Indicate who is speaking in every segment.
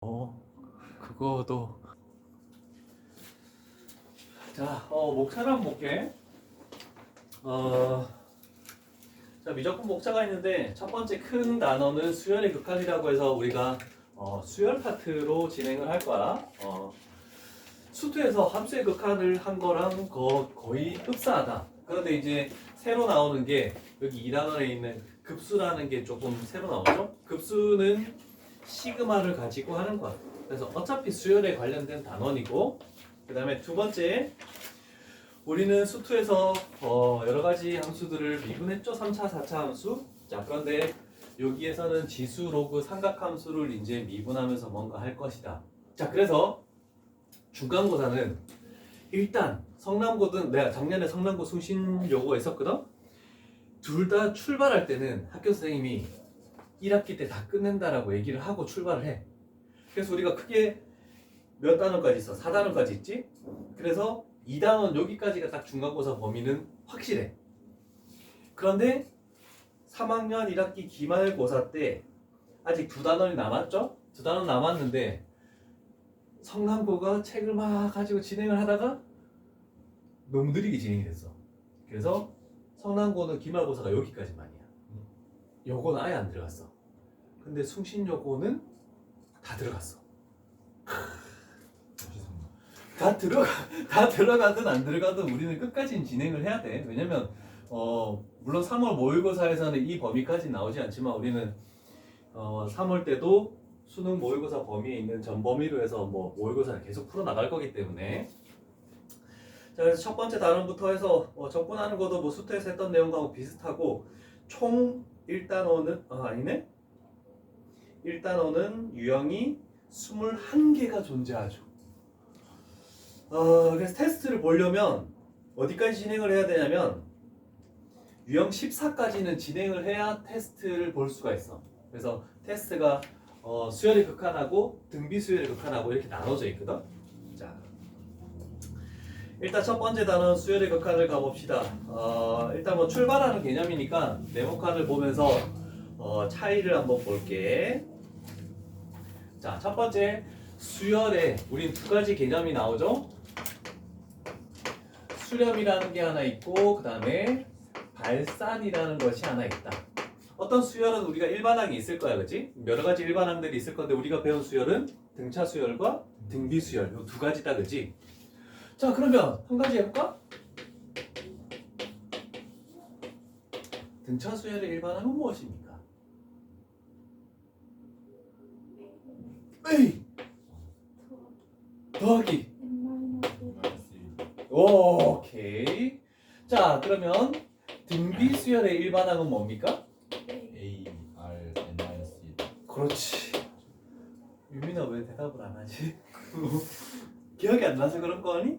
Speaker 1: 그거도. 자, 목차를 한번 볼게. 자, 미적분 목차가 있는데 첫 번째 큰 단어는 수열의 극한이라고 해서 우리가 수열 파트로 진행을 할 거야. 수투에서 함수의 극한을 한 거랑 거의 흡사하다. 그런데 이제 새로 나오는 게 여기 2단원에 있는 급수라는 게 조금 새로 나오죠. 급수는 시그마를 가지고 하는 거야. 그래서 어차피 수열에 관련된 단원이고, 그 다음에 두 번째, 우리는 수투에서 여러 가지 함수들을 미분했죠. 3차, 4차 함수. 자, 그런데 여기에서는 지수, 로그, 삼각함수를 이제 미분하면서 뭔가 할 것이다. 자, 그래서 중간고사는 일단 성남고든 내가 작년에 성남고 숭신 요거 했었거든. 둘 다 출발할 때는 학교 선생님이 1학기 때 다 끝낸다라고 얘기를 하고 출발을 해. 그래서 우리가 크게 몇 단원까지 있어? 4단원까지 있지? 그래서 2단원 여기까지가 딱 중간고사 범위는 확실해. 그런데 3학년 1학기 기말고사 때 아직 2단원이 남았죠? 2단원 남았는데 성남고가 책을 막 가지고 진행을 하다가 너무 느리게 진행이 됐어. 그래서 성남고는 기말고사가 여기까지만이야. 요거는 아예 안 들어갔어. 근데 숭신요거는 다 들어갔어. 다 들어가든 안 들어가든 우리는 끝까지 진행을 해야 돼. 왜냐면 물론 3월 모의고사에서는 이 범위까지 나오지 않지만 우리는 3월 때도 수능 모의고사 범위에 있는 전 범위로 해서 뭐 모의고사를 계속 풀어 나갈 거기 때문에. 자, 그래서 첫 번째 단원부터 해서 접근하는 것도 뭐 수트에서 했던 내용과 비슷하고, 총 1단원은 아니네. 1단원은 유형이 21개가 존재하죠. 그래서 테스트를 보려면 어디까지 진행을 해야 되냐면 유형 14까지는 진행을 해야 테스트를 볼 수가 있어. 그래서 테스트가 수열의 극한하고 등비 수열의 극한하고 이렇게 나눠져 있거든. 자, 일단 첫 번째 단원 수열의 극한을 가봅시다. 일단 뭐 출발하는 개념이니까 네모칸을 보면서 차이를 한번 볼게. 자, 첫 번째 수열에 우린 두 가지 개념이 나오죠. 수렴이라는 게 하나 있고 그 다음에 발산이라는 것이 하나 있다. 어떤 수열은 우리가 일반항이 있을 거야, 그렇지? 여러 가지 일반항들이 있을 건데 우리가 배운 수열은 등차 수열과 등비 수열, 이 두 가지다, 그렇지? 자, 그러면 한 가지 해볼까? 등차 수열의 일반항은 무엇입니까? 에이! 더하기. 오케이. 자, 그러면 등비 수열의 일반항은 뭡니까?
Speaker 2: A, R, N-C.
Speaker 1: 그렇지. 유민아 왜 대답을 안 하지? 기억이 안 나서 그런 거 아니?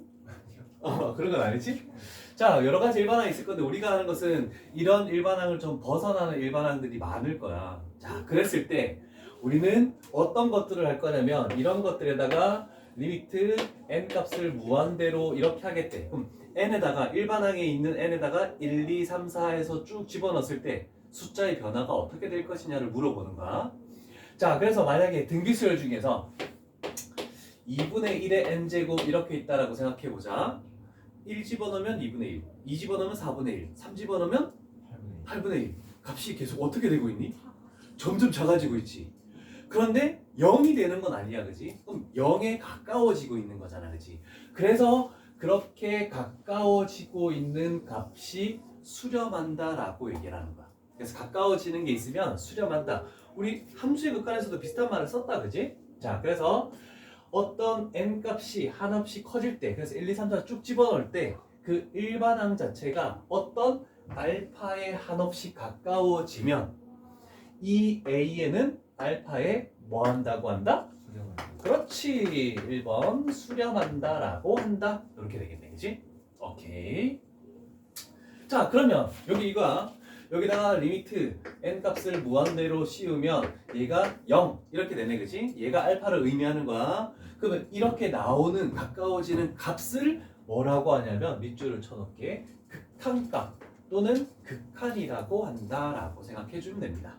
Speaker 1: 그런 건 아니지? 자, 여러 가지 일반항이 있을 건데 우리가 하는 것은 이런 일반항을 좀 벗어나는 일반항들이 많을 거야. 자, 그랬을 때 우리는 어떤 것들을 할 거냐면 이런 것들에다가 리미트 n 값을 무한대로 이렇게 하겠대. 그럼 n에다가 일반항에 있는 n에다가 1, 2, 3, 4에서 쭉 집어넣었을 때 숫자의 변화가 어떻게 될 것이냐를 물어보는 거야. 자, 그래서 만약에 등비수열 중에서 2분의 1의 n제곱 이렇게 있다라고 생각해보자. 1 집어넣으면 2분의 1, 2 집어넣으면 4분의 1, 3 집어넣으면 8분의 1. 값이 계속 어떻게 되고 있니? 점점 작아지고 있지. 그런데 0이 되는 건 아니야, 그지? 그럼 0에 가까워지고 있는 거잖아, 그지? 그래서 그렇게 가까워지고 있는 값이 수렴한다라고 얘기를 하는 거야. 그래서 가까워지는 게 있으면 수렴한다. 우리 함수의 극한에서도 비슷한 말을 썼다, 그지? 자, 그래서 어떤 n 값이 한없이 커질 때, 그래서 1, 2, 3, 4 쭉 집어넣을 때 그 일반항 자체가 어떤 알파에 한없이 가까워지면 이 a에는 알파에 뭐 한다고 한다? 그렇지. 1번 수렴한다라고 한다. 이렇게 되겠네, 그지? 오케이. 자, 그러면 여기 이거야. 여기다가 리미트 n 값을 무한대로 씌우면 얘가 0 이렇게 되네, 그지? 얘가 알파를 의미하는 거야. 그러면 이렇게 나오는 가까워지는 값을 뭐라고 하냐면 밑줄을 쳐놓게 극한값 또는 극한이라고 한다라고 생각해 주면 됩니다.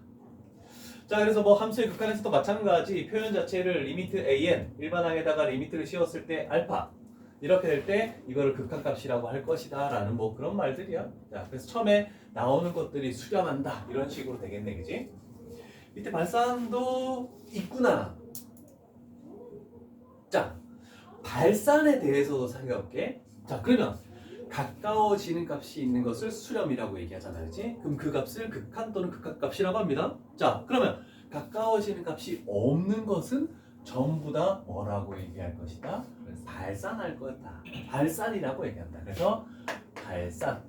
Speaker 1: 자, 그래서 뭐 함수의 극한에서도 마찬가지 표현 자체를 리미트 an 일반항에다가 리미트를 씌웠을 때 알파 이렇게 될 때 이거를 극한값이라고 할 것이다 라는 뭐 그런 말들이야. 자, 그래서 처음에 나오는 것들이 수렴한다 이런 식으로 되겠네, 그지? 밑에 발산도 있구나. 자, 발산에 대해서도 살펴볼게. 자, 그러면 가까워지는 값이 있는 것을 수렴이라고 얘기하잖아요, 그렇지? 그럼 그 값을 극한 또는 극한값이라고 합니다. 자, 그러면 가까워지는 값이 없는 것은 전부 다 뭐라고 얘기할 것이다? 발산할 거다. 발산이라고 얘기한다. 그래서 발산.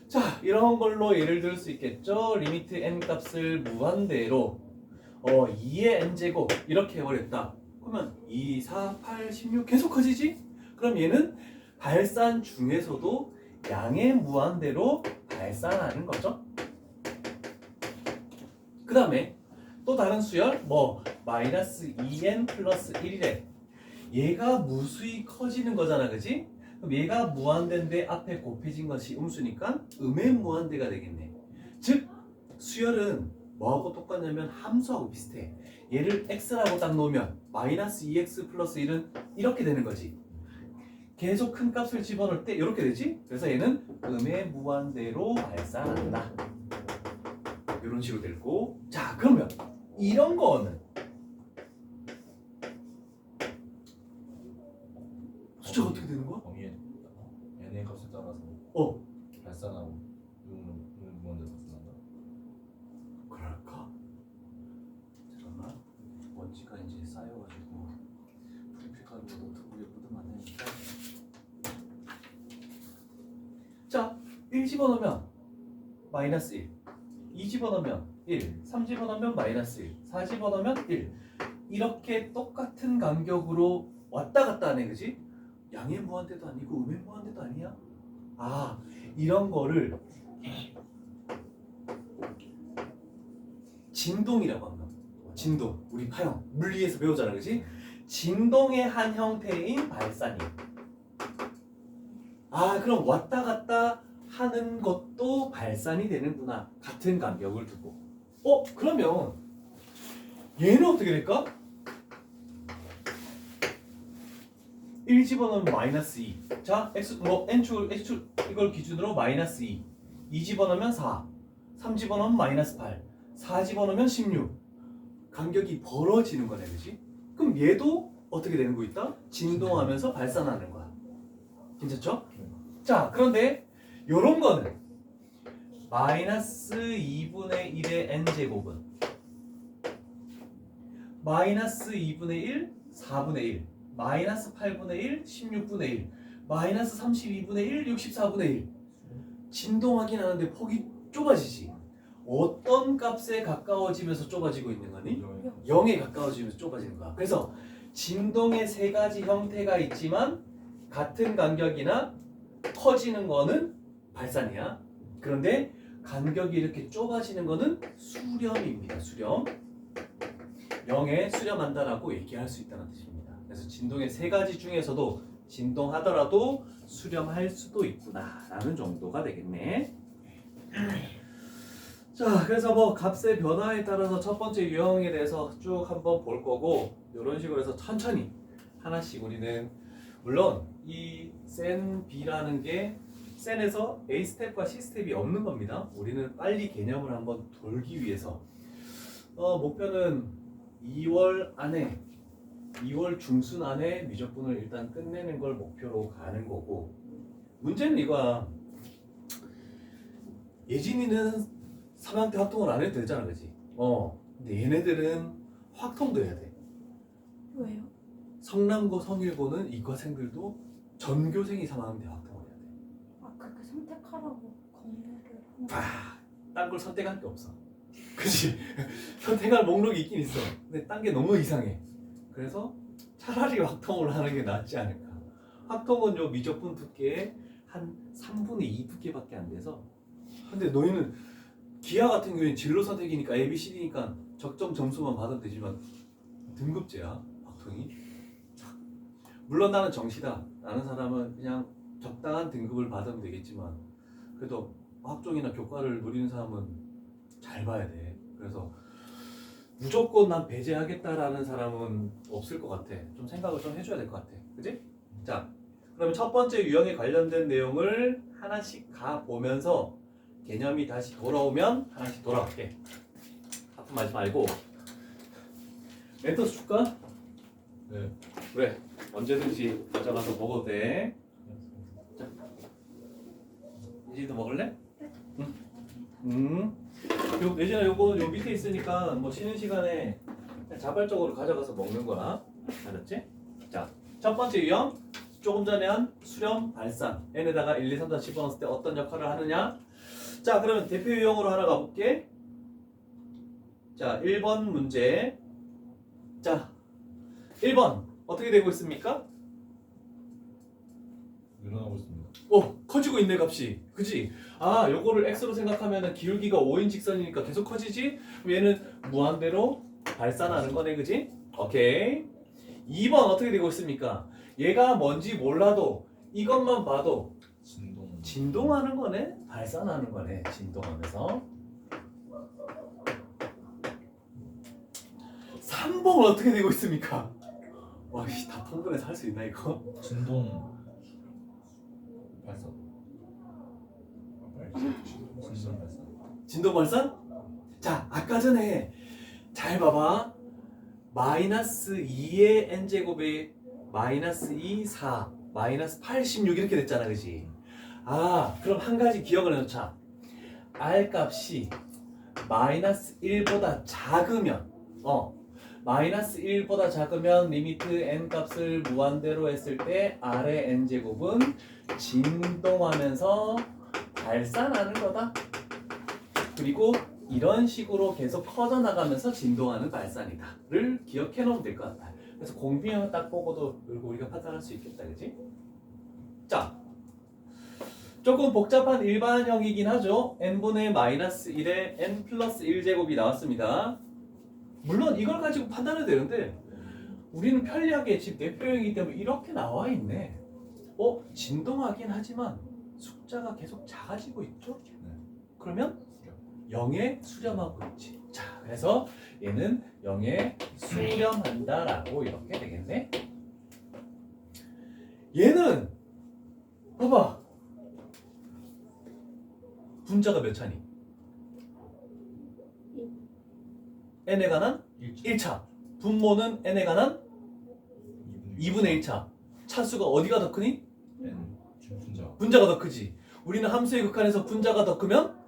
Speaker 1: 자, 이런 걸로 예를 들 수 있겠죠. 리미트 n 값을 무한대로 2의 n제곱 이렇게 해버렸다. 그러면 2, 4, 8, 16 계속 커지지? 그럼 얘는 발산 중에서도 양의 무한대로 발산하는 거죠. 그 다음에 또 다른 수열 뭐 마이너스 2n 플러스 1이래. 얘가 무수히 커지는 거잖아, 그지? 그럼 얘가 무한대인데 앞에 곱해진 것이 음수니까 음의 무한대가 되겠네. 즉 수열은 뭐하고 똑같냐면 함수하고 비슷해. 얘를 x라고 딱 놓으면 마이너스 2x 플러스 1은 이렇게 되는 거지. 계속 큰 값을 집어넣을 때 이렇게 되지. 그래서 얘는 음의 무한대로 발산한다. 이런 식으로 되고. 자, 그러면 이런 거는 숫자가 어떻게 되는 거야?
Speaker 2: 범위에 n의 값에 따라서 발산하고 음을 무한대로 발산한다.
Speaker 1: 그럴까? 잠깐만. 먼지가 이제 쌓여가지고 프리필까지 노트북에 묻으면 안 되니까. 자, 1 집어넣으면 마이너스 1, 2 집어넣으면 1, 3 집어넣으면 마이너스 1, 4 집어넣으면 1. 이렇게 똑같은 간격으로 왔다 갔다 하네, 그지? 양의 무한대도 아니고 음의 무한대도 아니야? 아, 이런 거를 진동이라고 합니다. 진동, 우리 파형, 물리에서 배우잖아, 그지? 진동의 한 형태인 발산이. 아, 그럼 왔다 갔다 하는 것도 발산이 되는구나. 같은 간격을 두고. 그러면 얘는 어떻게 될까? 1 집어넣으면 마이너스 2. 자, n축 이걸 기준으로 마이너스 2. 2 집어넣으면 4. 3 집어넣으면 마이너스 8. 4 집어넣으면 16. 간격이 벌어지는 거네, 그지? 그럼 얘도 어떻게 되는 거 있다? 진동하면서 발산하는 거야. 괜찮죠? 자, 그런데 요런 거는 마이너스 2분의 1의 n제곱은 마이너스 2분의 1, 4분의 1, 마이너스 8분의 1, 16분의 1, 마이너스 32분의 1, 64분의 1. 진동하긴 하는데 폭이 좁아지지. 어떤 값에 가까워지면서 좁아지고 있는 거니? 0에 가까워지면서 좁아지는 거야. 그래서 진동의 세 가지 형태가 있지만 같은 간격이나 커지는 거는 발산이야. 그런데 간격이 이렇게 좁아지는 거는 수렴입니다. 수렴. 0에 수렴한다라고 얘기할 수 있다는 뜻입니다. 그래서 진동의 세 가지 중에서도 진동하더라도 수렴할 수도 있구나라는 정도가 되겠네. 자, 그래서 뭐 값의 변화에 따라서 첫 번째 유형에 대해서 쭉 한번 볼 거고, 이런 식으로 해서 천천히 하나씩 우리는, 물론 이 센 B라는 게 센에서 A 스텝과 C 스텝이 없는 겁니다. 우리는 빨리 개념을 한번 돌기 위해서 목표는 2월 안에 2월 중순 안에 미적분을 일단 끝내는 걸 목표로 가는 거고, 문제는 이거야. 예진이는 3학년 때 확통을 안 해도 되잖아, 그지? 근데 얘네들은 확통도 해야 돼.
Speaker 3: 왜요?
Speaker 1: 성남고, 성일고는 이과생들도 전교생이 3학년 때 확통을 해야 돼.
Speaker 3: 아, 그렇게 선택하라고 권유를 하는
Speaker 1: 딴 걸 선택할 게 없어. 그치? 선택할 목록이 있긴 있어. 근데 딴 게 너무 이상해. 그래서 차라리 확통을 하는 게 낫지 않을까. 확통은 요 미적분 두께의 한 3분의 2 두께밖에 안 돼서. 근데 너희는 기하 같은 경우에는 진로 선택이니까 A, B, C, D니까 적정 점수만 받으면 되지만 등급제야, 확통이. 물론 나는 정시다. 다른 사람은 그냥 적당한 등급을 받으면 되겠지만, 그래도 학종이나 교과를 누리는 사람은 잘 봐야 돼. 그래서 무조건 난 배제하겠다라는 사람은 없을 것 같아. 좀 생각을 좀 해줘야 될 것 같아. 그지? 자, 그러면 첫 번째 유형에 관련된 내용을 하나씩 가 보면서 개념이 다시 돌아오면 하나씩 돌아갈게. 하품하지 말고. 멘토스 줄까?
Speaker 2: 네.
Speaker 1: 그래. 언제든지 가져가서 먹어도 돼. 이제도 먹을래? 응. 그리고 예진아 요거 요 밑에 있으니까 뭐 쉬는 시간에 그냥 자발적으로 가져가서 먹는 거야. 알았지? 자, 첫 번째 유형. 조금 전에 한 수렴, 발산. n에다가 1, 2, 3, 4 집어넣었을 때 어떤 역할을 하느냐? 자, 그러면 대표 유형으로 하나 가볼게. 자, 1번 문제. 자, 1번 어떻게 되고 있습니까?
Speaker 2: 늘어나고 있습니다.
Speaker 1: 커지고 있네 값이. 그지? 아, 요거를 x로 생각하면 기울기가 5인 직선이니까 계속 커지지? 그럼 얘는 무한대로 발산하는 거네, 그지? 오케이. 2번 어떻게 되고 있습니까? 얘가 뭔지 몰라도 이것만 봐도 진동하는 거네? 발산하는 거네. 진동하면서. 3번 어떻게 되고 있습니까? 와, 다 통분해서 할 수 있나 이거?
Speaker 2: 진동 발사. 진동 발사.
Speaker 1: 진동 발산? 자, 아까 전에 잘 봐봐. 마이너스 2의 n제곱에 마이너스 2, 4, 마이너스 8, 16 이렇게 됐잖아, 그지? 아, 그럼 한 가지 기억을 해놓자. R 값이 마이너스 1보다 작으면 마이너스 1보다 작으면 리미트 n 값을 무한대로 했을 때 R의 n제곱은 진동하면서 발산하는 거다. 그리고 이런 식으로 계속 커져나가면서 진동하는 발산이다를 기억해 놓으면 될 것 같아. 그래서 공비형 딱 보고도 우리가 판단할 수 있겠다, 그지? 자, 조금 복잡한 일반형이긴 하죠. n분의 마이너스 1에 n 플러스 1제곱이 나왔습니다. 물론 이걸 가지고 판단해도 되는데 우리는 편리하게 지금 대표형이기 때문에 이렇게 나와 있네. 진동하긴 하지만 숫자가 계속 작아지고 있죠? 그러면 0에 수렴하고 있지. 자, 그래서 얘는 0에 수렴한다라고 이렇게 되겠네. 얘는 봐봐. 분자가 몇 차니? n에 관한 1차. 분모는 n에 관한 2분의 1차. 차수가 어디가 더 크니?
Speaker 2: N 분자.
Speaker 1: 분자가 더 크지. 우리는 함수의 극한에서 분자가 더 크면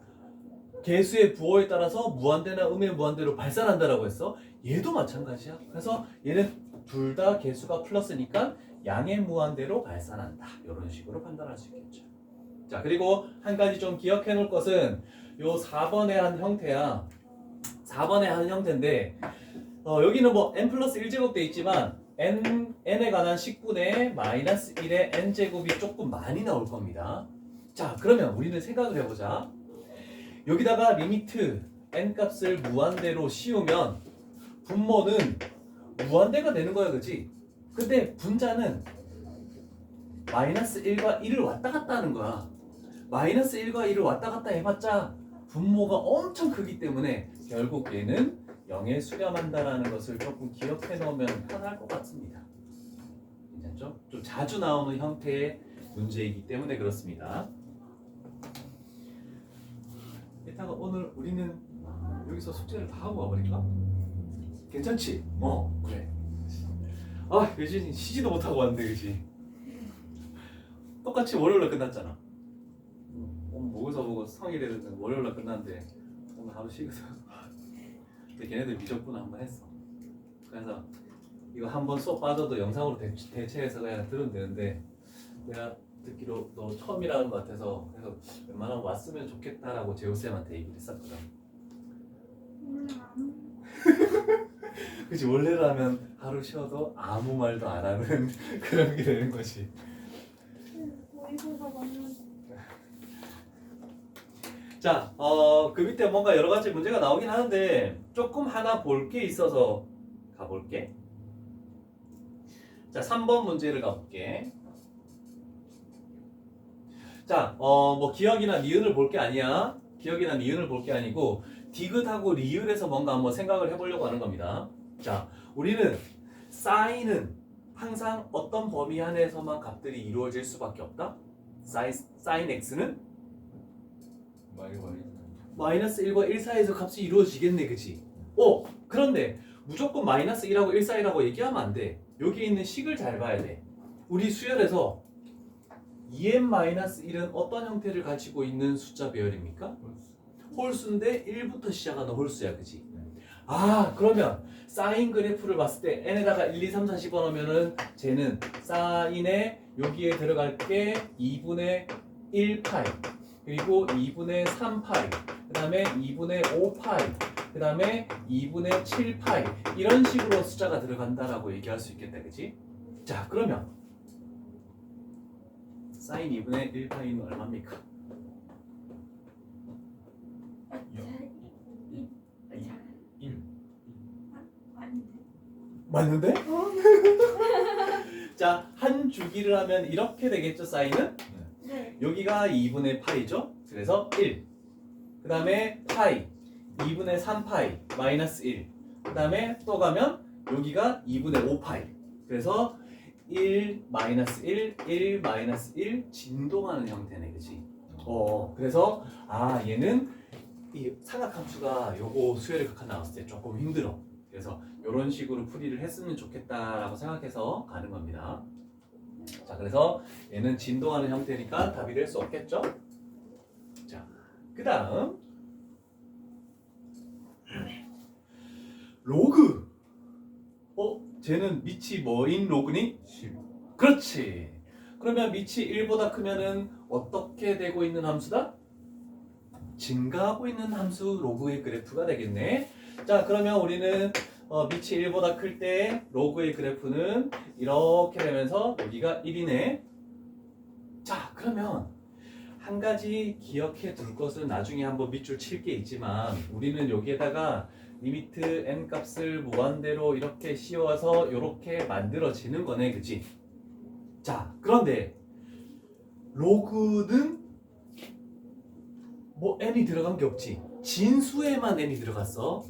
Speaker 1: 개수의 부호에 따라서 무한대나 음의 무한대로 발산한다라고 했어. 얘도 마찬가지야. 그래서 얘는 둘 다 개수가 플러스니까 양의 무한대로 발산한다. 이런 식으로 판단할 수 있겠죠. 자, 그리고 한 가지 좀 기억해 놓을 것은 요 4번의 한 형태야. 4번의 한 형태인데 여기는 뭐 n 플러스 1제곱 돼 있지만 n에 관한 10분의 마이너스 1의 n제곱이 조금 많이 나올 겁니다. 자, 그러면 우리는 생각을 해보자. 여기다가 리미트 n 값을 무한대로 씌우면 분모는 무한대가 되는 거야, 그치? 근데 분자는 마이너스 1과 1을 왔다 갔다 하는 거야. 마이너스 1과 1을 왔다 갔다 해봤자 분모가 엄청 크기 때문에 결국 얘는 0에 수렴한다라는 것을 조금 기억해 놓으면 편할 것 같습니다. 괜찮죠? 좀 자주 나오는 형태의 문제이기 때문에 그렇습니다. 이따가 오늘 우리는 여기서 숙제를 다 하고 가버릴까? 괜찮지? 그래. 아, 예진이 쉬지도 못하고 왔는데, 그치? 똑같이 월요일날 끝났잖아. 오늘 모의서 보고 성일에는 월요일날 끝났는데 오늘 하루 쉬거든. 근데 걔네들 미적분 한번 했어. 그래서 이거 한번 수업 빠져도 영상으로 대체해서 그냥 들으면 되는데 내가 듣기로 너 처음이라는 것 같아서 그래서 웬만하면 왔으면 좋겠다라고 재호쌤한테 얘기를 했었거든. 그치, 원래라면 하루 쉬어도 아무 말도 안 하는 그런 게 되는 거지.
Speaker 3: 모의고사 맞는.
Speaker 1: 자, 그 밑에 뭔가 여러 가지 문제가 나오긴 하는데 조금 하나 볼 게 있어서 가볼게. 자, 3번 문제를 가볼게. 자, 뭐 기억이나 니은을 볼 게 아니야. 기억이나 니은을 볼 게 아니고 디귿하고 리을에서 뭔가 한번 생각을 해보려고 하는 겁니다. 자, 우리는 사인은 항상 어떤 범위 안에서만 값들이 이루어질 수밖에 없다. 사인 x는
Speaker 2: 말이
Speaker 1: 마이너스 1과 1 사이에서 값이 이루어지겠네, 그치? 그런데 무조건 마이너스 1하고 1 사이라고 얘기하면 안 돼. 여기 있는 식을 잘 봐야 돼. 우리 수열에서 2n-1은 어떤 형태를 가지고 있는 숫자 배열입니까? 홀수인데 1부터 시작하는 홀수야, 그치? 그러면 사인 그래프를 봤을 때 n에다가 1, 2, 3, 4 집어넣으면은 쟤는 사인에 여기에 들어갈 게 2분의 1파이, 그리고 2분의 3파이, 그 다음에 2분의 5파이, 그 다음에 2분의 7파이, 이런 식으로 숫자가 들어간다라고 얘기할 수 있겠다, 그치? 자, 그러면 사인 2분의 1파이는 얼마입니까?
Speaker 3: 아닌데.
Speaker 1: 맞는데? 자, 한 주기를 하면 이렇게 되겠죠, 사인은?
Speaker 3: 네.
Speaker 1: 여기가 2분의 파이죠? 그래서 1. 그 다음에 파이 2분의 3파이 마이너스 1. 그 다음에 또 가면 여기가 2분의 5파이. 그래서 1 마이너스 1, 1 마이너스 1 진동하는 형태네, 그치? 그래서 얘는 이 삼각함수가 요거 수열의 극한 나왔을 때 조금 힘들어. 그래서 이런 식으로 풀이를 했으면 좋겠다라고 생각해서 가는 겁니다. 자, 그래서 얘는 진동하는 형태니까 답이 될 수 없겠죠? 자, 그 다음 로그. 쟤는 밑이 뭐인 로그니?
Speaker 2: 10.
Speaker 1: 그렇지. 그러면 밑이 1보다 크면은 어떻게 되고 있는 함수다? 증가하고 있는 함수 로그의 그래프가 되겠네. 자, 그러면 우리는 밑이 1보다 클 때 로그의 그래프는 이렇게 되면서 여기가 1이네. 자, 그러면 한 가지 기억해 둘 것은 나중에 한번 밑줄 칠 게 있지만 우리는 여기에다가 리미트 n 값을 무한대로 이렇게 씌워서 이렇게 만들어지는 거네, 그치? 자, 그런데 로그는 뭐 n이 들어간 게 없지. 진수에만 n이 들어갔어.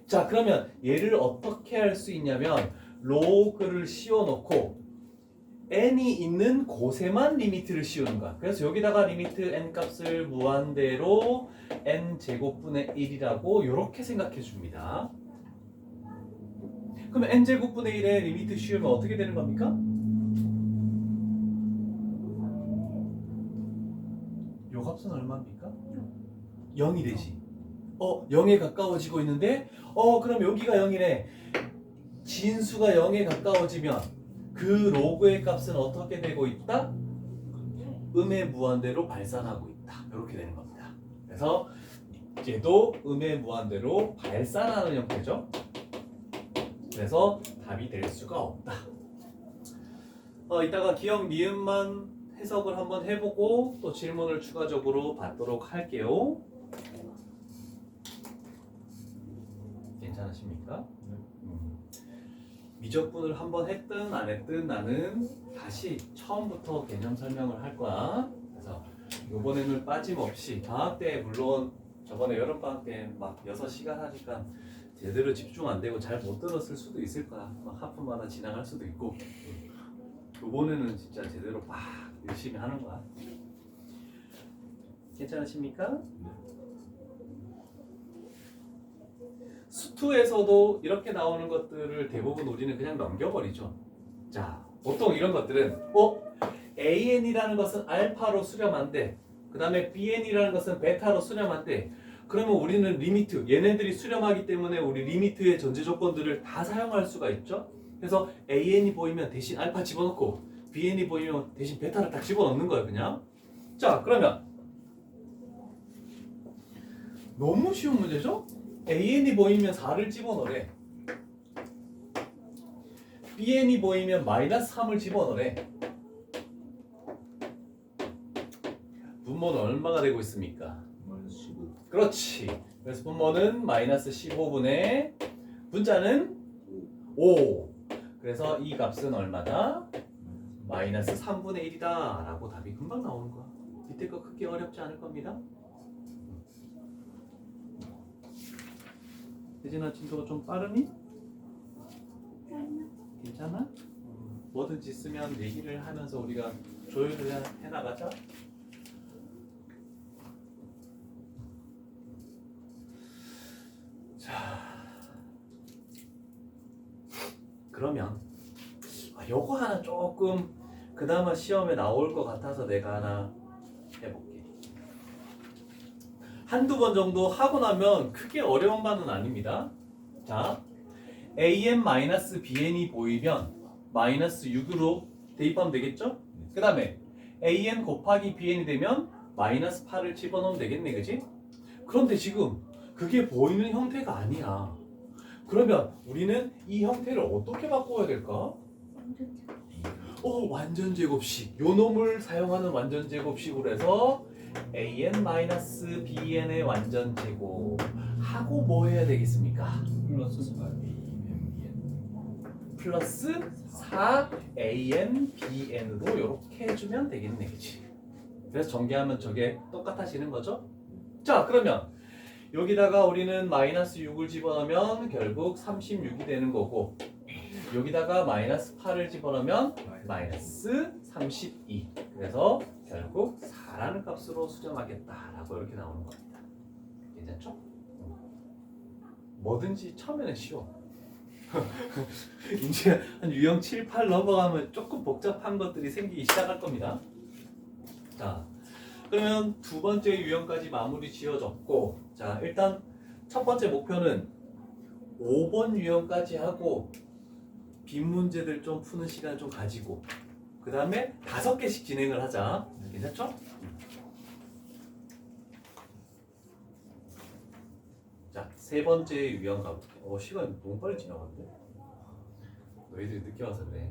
Speaker 1: 자, 그러면 얘를 어떻게 할 수 있냐면 로그를 씌워놓고 n이 있는 곳에만 리미트를 씌우는 거야. 그래서 여기다가 리미트 n 값을 무한대로 n 제곱분의 1이라고 이렇게 생각해 줍니다. 그러면 n 제곱분의 1에 리미트 씌우면 어떻게 되는 겁니까? 요 값은 얼마입니까? 0이 되지. 0에 가까워지고 있는데 그럼 여기가 0이네. 진수가 0에 가까워지면 그 로그의 값은 어떻게 되고 있다? 음의 무한대로 발산하고 있다. 이렇게 되는 겁니다. 그래서 얘도 음의 무한대로 발산하는 형태죠. 그래서 답이 될 수가 없다. 이따가 기억 니은만 해석을 한번 해보고 또 질문을 추가적으로 받도록 할게요. 괜찮으십니까? 미적분을 한번 했든 안 했든 나는 다시 처음부터 개념 설명을 할 거야. 그래서 이번에는 빠짐없이 방학 때 물론 저번에 여름방학 때 막 6시간 하니까 제대로 집중 안 되고 잘 못 들었을 수도 있을 거야. 막 하프마다 지나갈 수도 있고. 이번에는 진짜 제대로 막 열심히 하는 거야. 괜찮으십니까? 수투에서도 이렇게 나오는 것들을 대부분 우리는 그냥 넘겨버리죠. 자, 보통 이런 것들은 AN이라는 것은 알파로 수렴한데 그 다음에 BN이라는 것은 베타로 수렴한데 그러면 우리는 리미트, 얘네들이 수렴하기 때문에 우리 리미트의 전제 조건들을 다 사용할 수가 있죠. 그래서 AN이 보이면 대신 알파 집어넣고 BN이 보이면 대신 베타를 딱 집어넣는 거예요, 그냥. 자, 그러면 너무 쉬운 문제죠? AN이 보이면 4를 집어넣으래. BN이 보이면 마이너스 3을 집어넣으래. 분모는 얼마가 되고 있습니까?
Speaker 2: 마이너스 15.
Speaker 1: 그렇지. 그래서 분모는 마이너스 15분의 분자는 5. 그래서 이 값은 얼마다? 마이너스 3분의 1이다 라고 답이 금방 나오는 거야. 밑에 거 크게 어렵지 않을 겁니다. 혜진아 진도가 좀 빠르니? 괜찮아? 뭐든지 쓰면 얘기를 하면서 우리가 조율을 해나가자. 자, 그러면 요거 하나 조금 그나마 시험에 나올 것 같아서 내가 하나 해볼게. 한두 번 정도 하고 나면 크게 어려운 바는 아닙니다. 자, an-bn이 보이면 마이너스 6으로 대입하면 되겠죠? 그 다음에 an 곱하기 bn이 되면 마이너스 8을 집어넣으면 되겠네, 그지? 그런데 지금 그게 보이는 형태가 아니야. 그러면 우리는 이 형태를 어떻게 바꿔야 될까? 완전 제곱식. 요 놈을 사용하는 완전 제곱식으로 해서 an-bn의 완전 제곱 하고 뭐 해야 되겠습니까?
Speaker 2: 플러스 4AMBN.
Speaker 1: 플러스 4anbn으로 이렇게 해주면 되겠네, 그치? 그래서 전개하면 저게 똑같아지는 거죠? 자, 그러면 여기다가 우리는 마이너스 6을 집어넣으면 결국 36이 되는 거고, 여기다가 마이너스 8을 집어넣으면 마이너스 32. 그래서 결국 4라는 값으로 수렴하겠다라고 이렇게 나오는 겁니다. 괜찮죠? 뭐든지 처음에는 쉬워. 이제 한 유형 7, 8 넘어가면 조금 복잡한 것들이 생기기 시작할 겁니다. 자, 그러면 두 번째 유형까지 마무리 지어졌고, 자, 일단 첫 번째 목표는 5번 유형까지 하고 빈 문제들 좀 푸는 시간 좀 가지고 그 다음에 5개씩 진행을 하자. 괜찮죠? 자, 세 번째 유형 가볼게. 시간 너무 빨리 지나갔는데? 너희들이 늦게 와서 그래.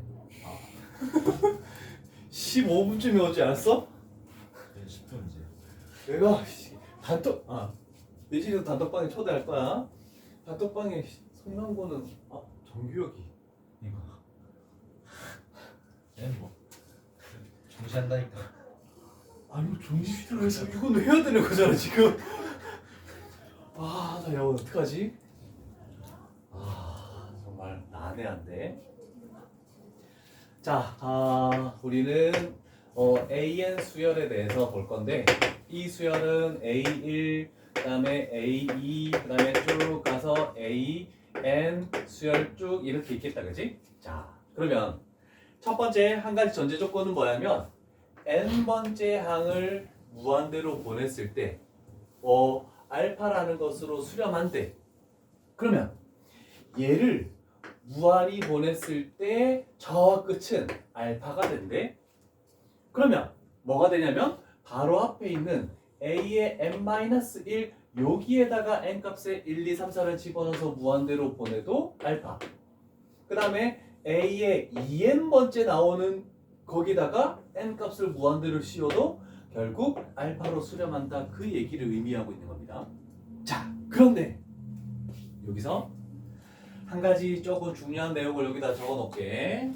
Speaker 1: 15분쯤에 오지 않았어?
Speaker 2: 10분 이제.
Speaker 1: 내가 내집에서 단톡방에 초대할 거야. 단톡방에 성남고는 정규혁이
Speaker 2: 이거. 얘는 뭐 정시한다니까.
Speaker 1: 아니 종지시를 해서 이건 해야 되는 거잖아 지금. 나 야 어떡하지? 정말 난해한데. 자, 우리는 AN 수열에 대해서 볼 건데, 이 수열은 A1, 그 다음에 A2, 그 다음에 쭉 가서 AN 수열 쭉 이렇게 있겠다, 그지? 자, 그러면 첫 번째 한 가지 전제 조건은 뭐냐면 n번째 항을 무한대로 보냈을 때 알파라는 것으로 수렴한대. 그러면 얘를 무한히 보냈을 때 저와 끝은 알파가 된대. 그러면 뭐가 되냐면 바로 앞에 있는 a의 n-1 여기에다가 n 값에 1, 2, 3, 4를 집어넣어서 무한대로 보내도 알파. 그 다음에 a의 2n번째 나오는 거기다가 n 값을 무한대로 씌워도 결국 알파로 수렴한다, 그 얘기를 의미하고 있는 겁니다. 자, 그런데 여기서 한 가지 조금 중요한 내용을 여기다 적어 놓을게.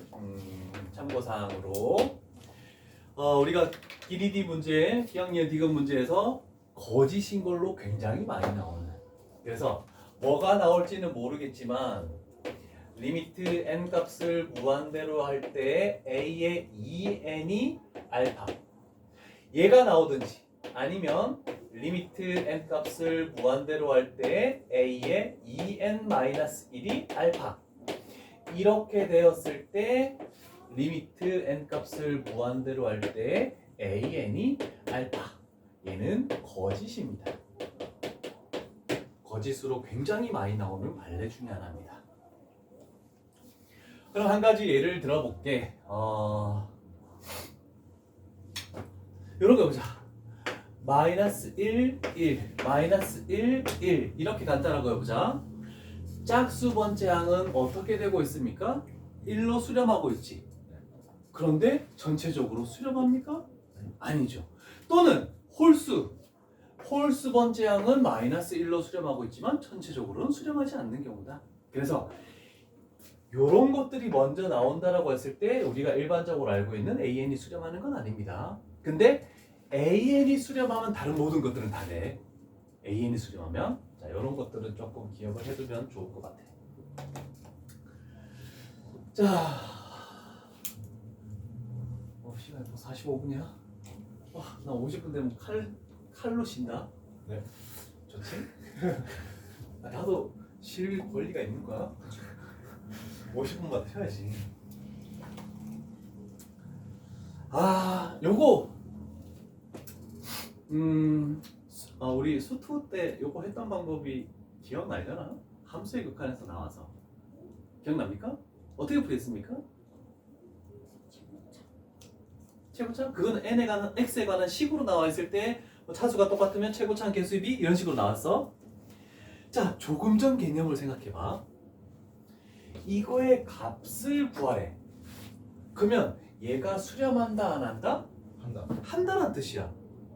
Speaker 1: 참고사항으로 우리가 기리디 문제, 기억니은 디귿 문제에서 거짓인 걸로 굉장히 많이 나오는, 그래서 뭐가 나올지는 모르겠지만 리미트 n 값을 무한대로 할 때 a의 2n이 알파, 얘가 나오든지 아니면 리미트 n 값을 무한대로 할 때 a의 2n-1이 알파, 이렇게 되었을 때 리미트 n 값을 무한대로 할 때 an이 알파, 얘는 거짓입니다. 거짓으로 굉장히 많이 나오는 판례 중에 하나입니다. 그럼 한 가지 예를 들어볼게. 이런 거 보자. 마이너스 1, 1, 마이너스 1, 1 이렇게 간단하고 해보자. 짝수 번째 항은 어떻게 되고 있습니까? 1로 수렴하고 있지. 그런데 전체적으로 수렴합니까? 아니죠. 또는 홀수 번째 항은 마이너스 1로 수렴하고 있지만 전체적으로는 수렴하지 않는 경우다. 그래서 이런 것들이 먼저 나온다라고 했을 때 우리가 일반적으로 알고 있는 AN이 수렴하는 건 아닙니다. 근데 AN이 수렴하면 다른 모든 것들은 다 돼. AN이 수렴하면, 자, 이런 것들은 조금 기억을 해두면 좋을 것 같아. 자, 시간이 또 45분이야? 와, 나 50분 되면 칼로 쉰다.
Speaker 2: 네.
Speaker 1: 좋지? 아, 나도 쉴 권리가 있는 거야? 50분마다 쉬어야지. 아, 요거 우리 수투 때 요거 했던 방법이 기억나려나? 함수의 극한에서 나와서 기억납니까? 어떻게 풀이했습니까? 최고차? 그건 n에 관한 x에 관한 식으로 나와 있을 때 차수가 똑같으면 최고차항 개수의 비 이런 식으로 나왔어. 자, 조금 전 개념을 생각해봐. 이거의 값을 구하래. 그러면 얘가 수렴한다 안 한다?
Speaker 2: 한다.
Speaker 1: 한다는 뜻이야.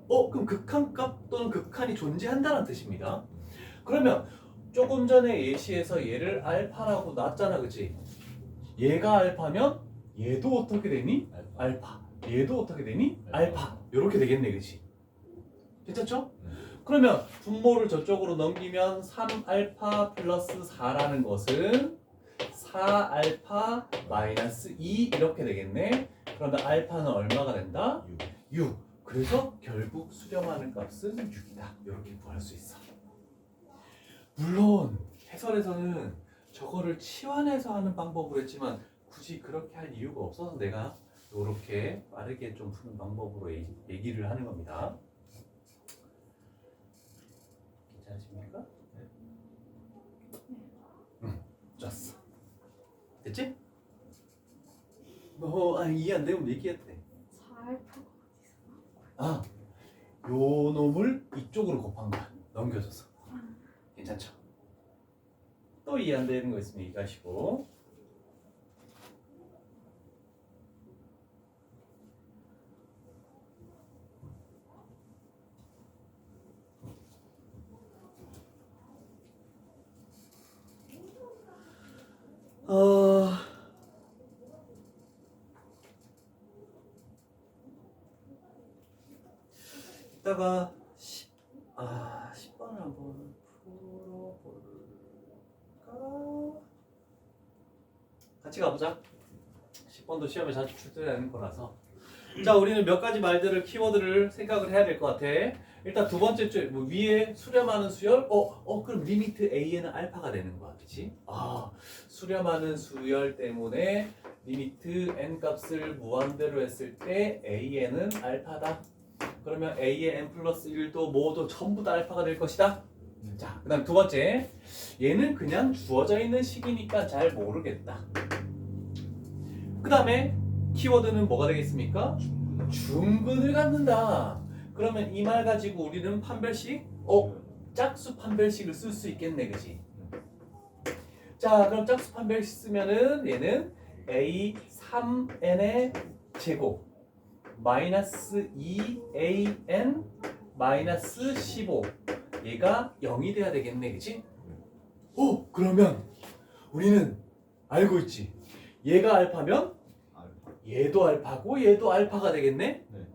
Speaker 1: 그럼 극한값 또는 극한이 존재한다는 뜻입니다. 그러면 조금 전에 예시에서 얘를 알파라고 놨잖아, 그치? 얘가 알파면 얘도 어떻게 되니? 알파. 얘도 어떻게 되니? 알파. 이렇게 되겠네, 그치? 괜찮죠? 그러면 분모를 저쪽으로 넘기면 3알파 플러스 4라는 것은 4알파 마이너스 2 이렇게 되겠네. 그러면 알파는 얼마가 된다? 6. 그래서 결국 수렴하는 값은 6이다. 이렇게 구할 수 있어. 물론 해설에서는 저거를 치환해서 하는 방법으로 했지만 굳이 그렇게 할 이유가 없어서 내가 이렇게 빠르게 좀 푸는 방법으로 얘기를 하는 겁니다. 괜찮으십니까? 네. 좋았어. 됐지? 이해 안 되면 얘기해도 돼.
Speaker 3: 4알파가
Speaker 1: 아, 요 놈을 이쪽으로 곱한 거야. 넘겨줘서. 괜찮죠? 또 이해 안 되는 거 있으면 얘기하시고. 이따가 10번을 한번 풀어볼까? 같이 가보자. 10번도 시험에 자주 출제되는 거라서. 자, 우리는 몇 가지 말들을, 키워드를 생각을 해야 될 것 같아. 일단 두 번째 줄, 위에 수렴하는 수열? 그럼 리미트 a는 알파가 되는 거야, 그치? 수렴하는 수열 때문에 리미트 n 값을 무한대로 했을 때 an은 알파다. 그러면 a의 n 플러스 1도 모두 전부 다 알파가 될 것이다. 자, 그 다음 두 번째. 얘는 그냥 주어져 있는 식이니까 잘 모르겠다. 그 다음에 키워드는 뭐가 되겠습니까? 중근을 갖는다. 그러면 이 말 가지고 우리는 판별식? 짝수 판별식을 쓸 수 있겠네, 그지? 자, 그럼 짝수 판별식 쓰면은 얘는 a 3n의 제곱 마이너스 2an 마이너스 15 얘가 0이 돼야 되겠네, 그치? 그러면 우리는 알고 있지. 얘가 알파면 얘도 알파고 얘도 알파가 되겠네?
Speaker 2: 네.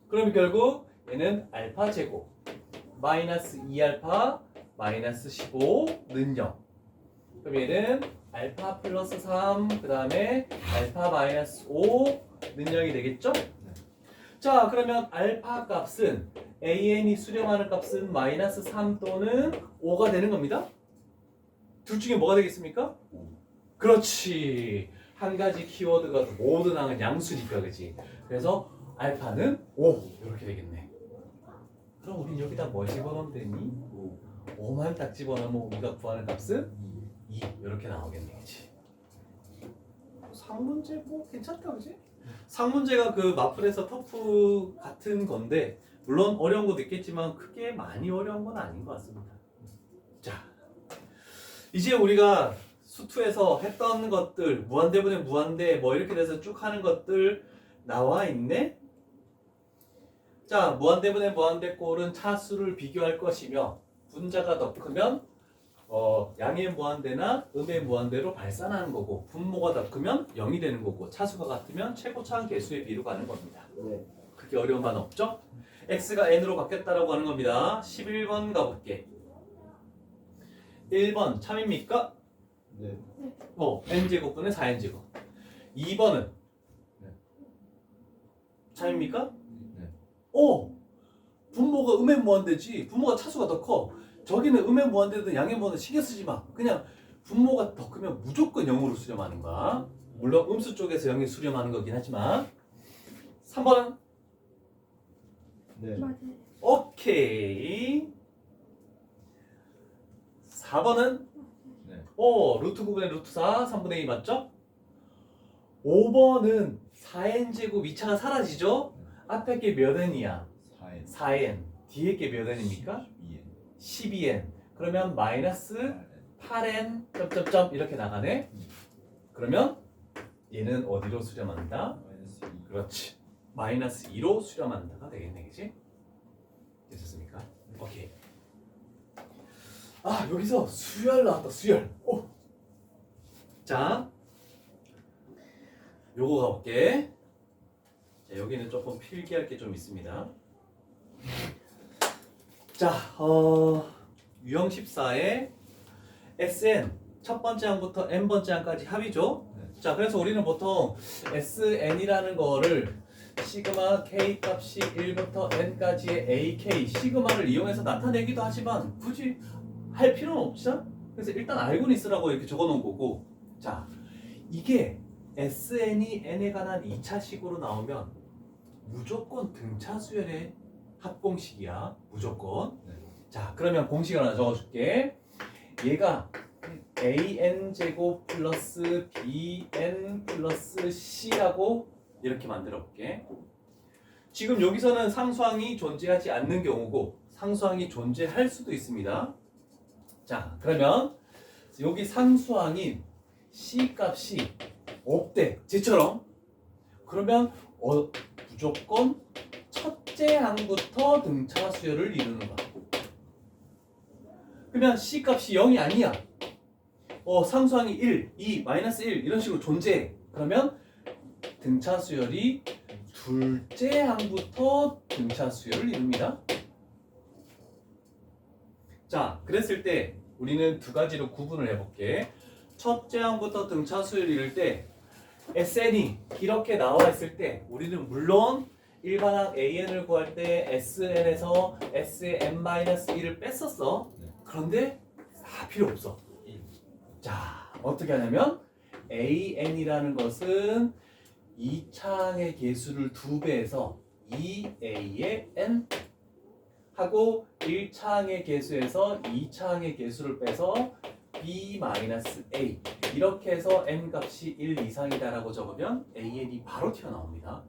Speaker 1: 그러면 결국 얘는 알파 제곱 마이너스 2알파 마이너스 15는 0. 그럼 얘는 알파 플러스 3 그 다음에 알파 마이너스 5는 0이 되겠죠? 자, 그러면 알파 값은 an이 수렴하는 값은 마이너스 3 또는 5가 되는 겁니다. 둘 중에 뭐가 되겠습니까? 그렇지. 한 가지 키워드가 모든 항은 양수니까, 그치? 그래서 알파는 5 이렇게 되겠네. 그럼 우린 여기다 뭐 집어넣으면 되니? 5만 딱 집어넣으면 우리가 구하는 값은 2 이렇게 나오겠네, 그치? 상문제 뭐 괜찮다, 그치? 상문제가 그 마플에서 터프 같은 건데 물론 어려운 것도 있겠지만 크게 많이 어려운 건 아닌 것 같습니다. 자, 이제 우리가 수투에서 했던 것들 무한대분의 무한대 뭐 이렇게 돼서 쭉 하는 것들 나와 있네. 자, 무한대분의 무한대 꼴은 차수를 비교할 것이며 분자가 더 크면 양의 무한대나 음의 무한대로 발산하는 거고 분모가 더 크면 0이 되는 거고 차수가 같으면 최고차항 개수의 비로 가는 겁니다. 그게 어려운 바는 없죠? x가 n으로 바뀌었다라고 하는 겁니다. 11번 가볼게. 1번 참입니까?
Speaker 2: 네.
Speaker 1: n제곱분의 4n제곱. 2번은
Speaker 2: 네.
Speaker 1: 참입니까?
Speaker 2: 네.
Speaker 1: 분모가 음의 무한대지. 분모가 차수가 더 커. 저기는 음의 무한대든 양의 무한대 신경 쓰지 마. 그냥 분모가 더 크면 무조건 0으로 수렴하는 거야. 물론 음수 쪽에서 0이 수렴하는 거긴 하지만. 3번은?
Speaker 2: 네.
Speaker 3: 맞아요.
Speaker 1: 오케이. 4번은?
Speaker 2: 네.
Speaker 1: 루트 9분의 루트 4, 3분의 2 맞죠? 5번은 4n제곱 2차가 사라지죠? 앞에 게 몇 n이야?
Speaker 2: 4N.
Speaker 1: 4n. 뒤에 게 몇 n입니까?
Speaker 2: 2N.
Speaker 1: 12n. 그러면 마이너스 8n 점점점 이렇게 나가네. 그러면 얘는 어디로 수렴한다?
Speaker 2: 마이너스 2.
Speaker 1: 그렇지. 마이너스 2로 수렴한다가 되겠네, 그치? 됐습니까? 오케이. 여기서 수열 나왔다, 수열. 자, 요거 가볼게. 자, 여기는 조금 필기할 게 좀 있습니다. 자, 유형 14의 SN 첫 번째 항부터 n번째 항까지 합이죠.
Speaker 2: 네.
Speaker 1: 자, 그래서 우리는 보통 SN이라는 거를 시그마 K 값이 1부터 n까지의 AK 시그마를 이용해서 나타내기도 하지만 굳이 할 필요는 없죠. 그래서 일단 알고는 있으라고 이렇게 적어 놓은 거고. 자, 이게 SN이 n에 관한 2차식으로 나오면 무조건 등차 수열의 합공식이야. 무조건.
Speaker 2: 네.
Speaker 1: 자, 그러면 공식을 하나 적어줄게. 얘가 an 제곱 플러스 bn 플러스 c라고 이렇게 만들어 볼게. 지금 여기서는 상수항이 존재하지 않는 경우고 상수항이 존재할 수도 있습니다. 자, 그러면 여기 상수항인 c 값이 없대. 쟤처럼. 그러면 무조건 첫째 항부터 등차 수열을 이루는 거야. 그러면 c 값이 0이 아니야. 상수항이 1, 2, 마이너스 1 이런 식으로 존재해. 그러면 등차 수열이 둘째 항부터 등차 수열을 이룹니다. 자, 그랬을 때 우리는 두 가지로 구분을 해볼게. 첫째 항부터 등차 수열을 이룰 때 SN이 이렇게 나와 있을 때 우리는 물론 일반항 AN을 구할 때 SN에서 SN-1을 뺐었어. 그런데 필요 없어. 자, 어떻게 하냐면 AN이라는 것은 2차항의 개수를 2배해서 2A의 N 하고 1차항의 개수에서 2차항의 개수를 빼서 B-A 이렇게 해서 N 값이 1 이상이다라고 적으면 AN이 바로 튀어나옵니다.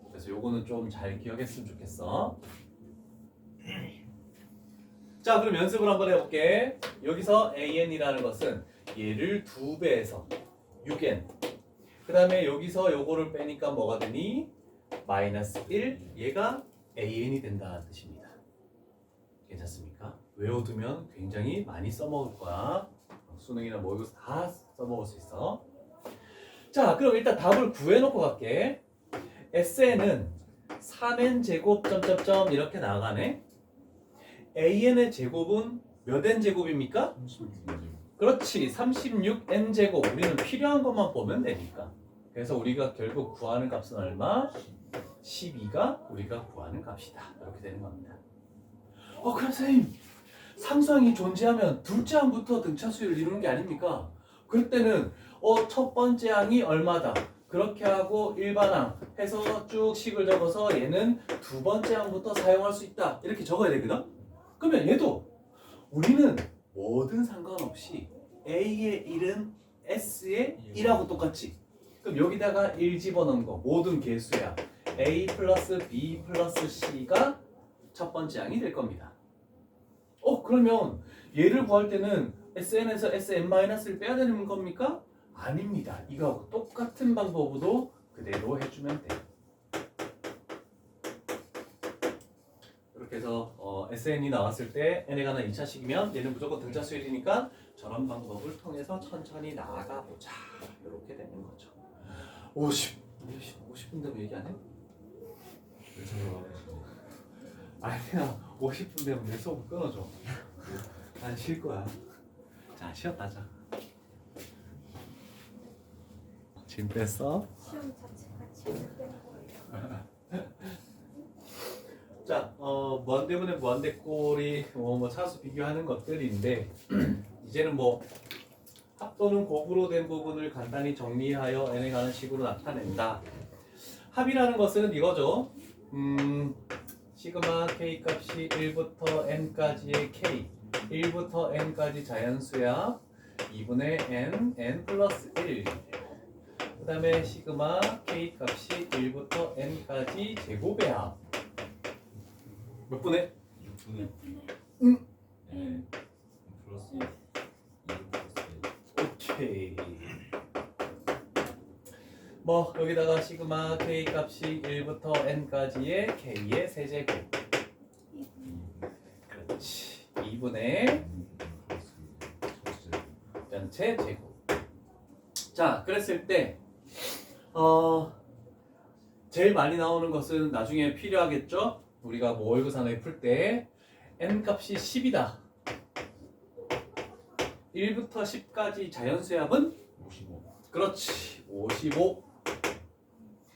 Speaker 1: 그래서 요거는 좀 잘 기억했으면 좋겠어. 자, 그럼 연습을 한번 해볼게. 여기서 AN이라는 것은 얘를 2배해서 6N 그 다음에 여기서 요거를 빼니까 뭐가 되니? 마이너스 1 얘가 AN이 된다는 뜻입니다. 괜찮습니까? 외워두면 굉장히 많이 써먹을 거야. 수능이나 모의고사 다 써먹을 수 있어. 자, 그럼 일단 답을 구해놓고 갈게. SN은 3n 제곱 점점점 이렇게 나가네. AN의 제곱은 몇 n 제곱입니까?
Speaker 2: 36.
Speaker 1: 그렇지, 36n 제곱. 우리는 필요한 것만 보면 되니까. 그래서 우리가 결국 구하는 값은 얼마? 12가 우리가 구하는 값이다. 이렇게 되는 겁니다. 그럼 선생님, 상수항이 존재하면 둘째 항부터 등차 수열을 이루는 게 아닙니까? 그럴 때는 첫 번째 항이 얼마다. 그렇게 하고 일반항 해서 쭉 식을 적어서 얘는 두 번째 항부터 사용할 수 있다. 이렇게 적어야 되거든? 그러면 얘도 우리는 뭐든 상관없이 A의 1은 S의 1하고 똑같지. 그럼 여기다가 1 집어넣은 거 모든 개수야. A 플러스 B 플러스 C가 첫 번째 항이 될 겁니다. 그러면 얘를 구할 때는 SN에서 SN-를 빼야 되는 겁니까? 아닙니다. 이거하고 똑같은 방법으로 그대로 해주면 돼. 이렇게 해서 SN이 나왔을 때 N에 관한 2차식이면 얘는 무조건 등차 수열이니까 저런 방법을 통해서 천천히 나가보자. 이렇게 되는 거죠. 50분 되면 얘기 안 해? 아니 그냥 50분 되면 내 수업 끊어줘. 난 쉴 거야. 자, 쉬었다 자. 짐 뺐어?
Speaker 3: 시험 자체가 재밌된 거예요.
Speaker 1: 자, 무한대분의 무한대꼴이 뭐 차수 비교하는 것들인데 이제는 뭐 합 또는 곱으로 된 부분을 간단히 정리하여 n에 가는 식으로 나타낸다. 합이라는 것은 이거죠. 시그마 k 값이 1부터 n까지의 k, 1부터 n까지 자연수야. 2분의 n 플러스 1. 그 다음에 시그마 k 값이 1부터 n까지 제곱의 합. 몇 분의?
Speaker 2: 6분의
Speaker 3: 음.
Speaker 2: 플러스 2 플러스
Speaker 1: 오케이. 뭐 여기다가 시그마 k 값이 1부터 n까지의 k의 세제곱. 그렇지. 2분의 전체 제곱. 자, 그랬을 때 제일 많이 나오는 것은 나중에 필요하겠죠? 우리가 뭐 월급산에 풀 때 n 값이 10이다. 1부터 10까지 자연수의 합은
Speaker 2: 55
Speaker 1: 그렇지. 55.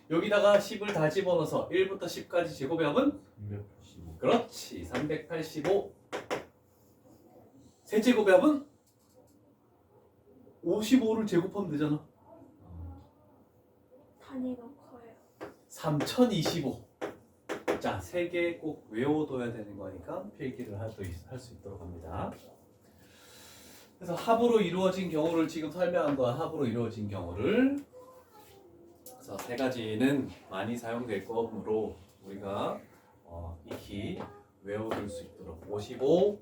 Speaker 1: 여기다가 10을 다 집어넣어서 1부터 10까지 제곱의 합은
Speaker 2: 385
Speaker 1: 그렇지. 385. 세제곱의 합은 55를 제곱하면 되잖아.
Speaker 3: 단위가 커요.
Speaker 1: 3025. 자, 세 개 꼭 외워둬야 되는 거니까 필기를 할 수 있도록 합니다. 그래서 합으로 이루어진 경우를 지금 설명한 건 합으로 이루어진 경우를 그래서 세 가지는 많이 사용될 거므로 우리가 익히 외워둘 수 있도록 55,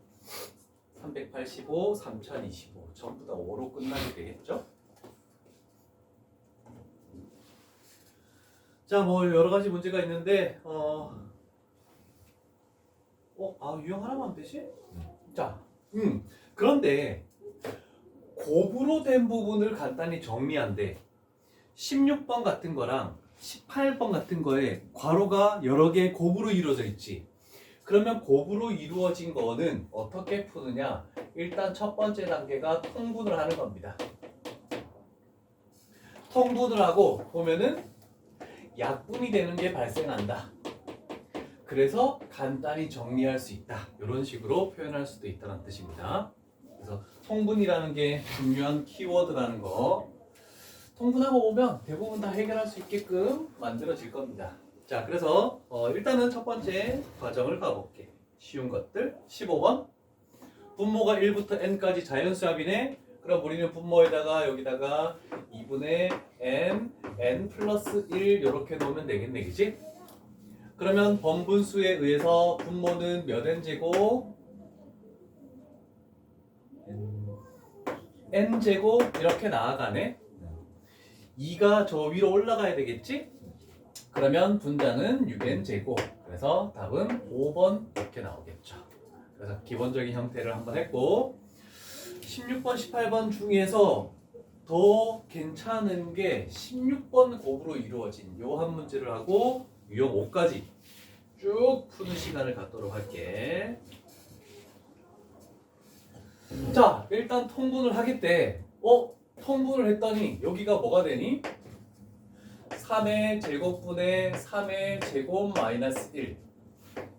Speaker 1: 385, 3025 전부 다 5로 끝나게 되겠죠? 자, 뭐 여러 가지 문제가 있는데 유형 하나만 하면 되지? 자, 그런데 곱으로 된 부분을 간단히 정리한데 16번 같은 거랑 18번 같은 거에 괄호가 여러 개 곱으로 이루어져 있지. 그러면 곱으로 이루어진 거는 어떻게 푸느냐? 일단 첫 번째 단계가 통분을 하는 겁니다. 통분을 하고 보면은 약분이 되는 게 발생한다. 그래서 간단히 정리할 수 있다. 이런 식으로 표현할 수도 있다는 뜻입니다. 그래서 통분이라는 게 중요한 키워드라는 거. 통분하고 오면 대부분 다 해결할 수 있게끔 만들어질 겁니다. 자, 그래서 일단은 첫 번째 과정을 가볼게. 쉬운 것들. 15번. 분모가 1부터 n까지 자연수합이네. 그럼 우리는 분모에다가 여기다가 2분의 n 플러스 1 이렇게 놓으면 되겠네, 그치? 그러면 번분수에 의해서 분모는 몇 n제곱? n제곱 이렇게 나아가네. 2가 저 위로 올라가야 되겠지? 그러면 분자는 6n제곱. 그래서 답은 5번 이렇게 나오겠죠. 그래서 기본적인 형태를 한번 했고 16번, 18번 중에서 더 괜찮은 게 16번 곱으로 이루어진 요 한 문제를 하고 유형 5까지 쭉 푸는 시간을 갖도록 할게. 자, 일단 통분을 하겠대. 통분을 했더니 여기가 뭐가 되니? 3의 제곱분의 3의 제곱 마이너스 1.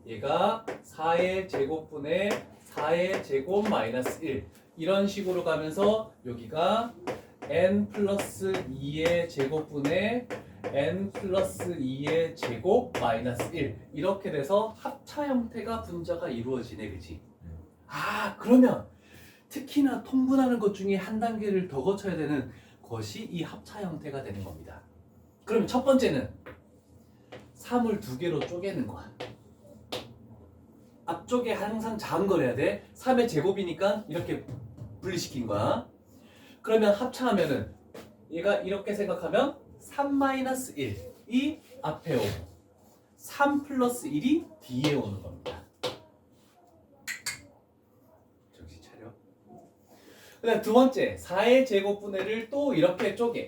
Speaker 1: 얘가 4의 제곱분의 4의 제곱 마이너스 1. 이런 식으로 가면서 여기가 n 플러스 2의 제곱분의 n 플러스 2의 제곱 마이너스 1. 이렇게 돼서 합차 형태가 분자가 이루어지네, 그치? 그러면 특히나 통분하는 것 중에 한 단계를 더 거쳐야 되는 것이 이 합차 형태가 되는 겁니다. 그럼 첫 번째는 3을 두 개로 쪼개는 거야. 앞쪽에 항상 작은 걸 해야 돼. 3의 제곱이니까 이렇게 분리시킨 거야. 그러면 합차하면은 얘가 이렇게 생각하면 3-1이 앞에 오고 3 플러스 1이 뒤에 오는 겁니다. 정신 차려. 그다음 두 번째 4의 제곱분해를 또 이렇게 쪼개.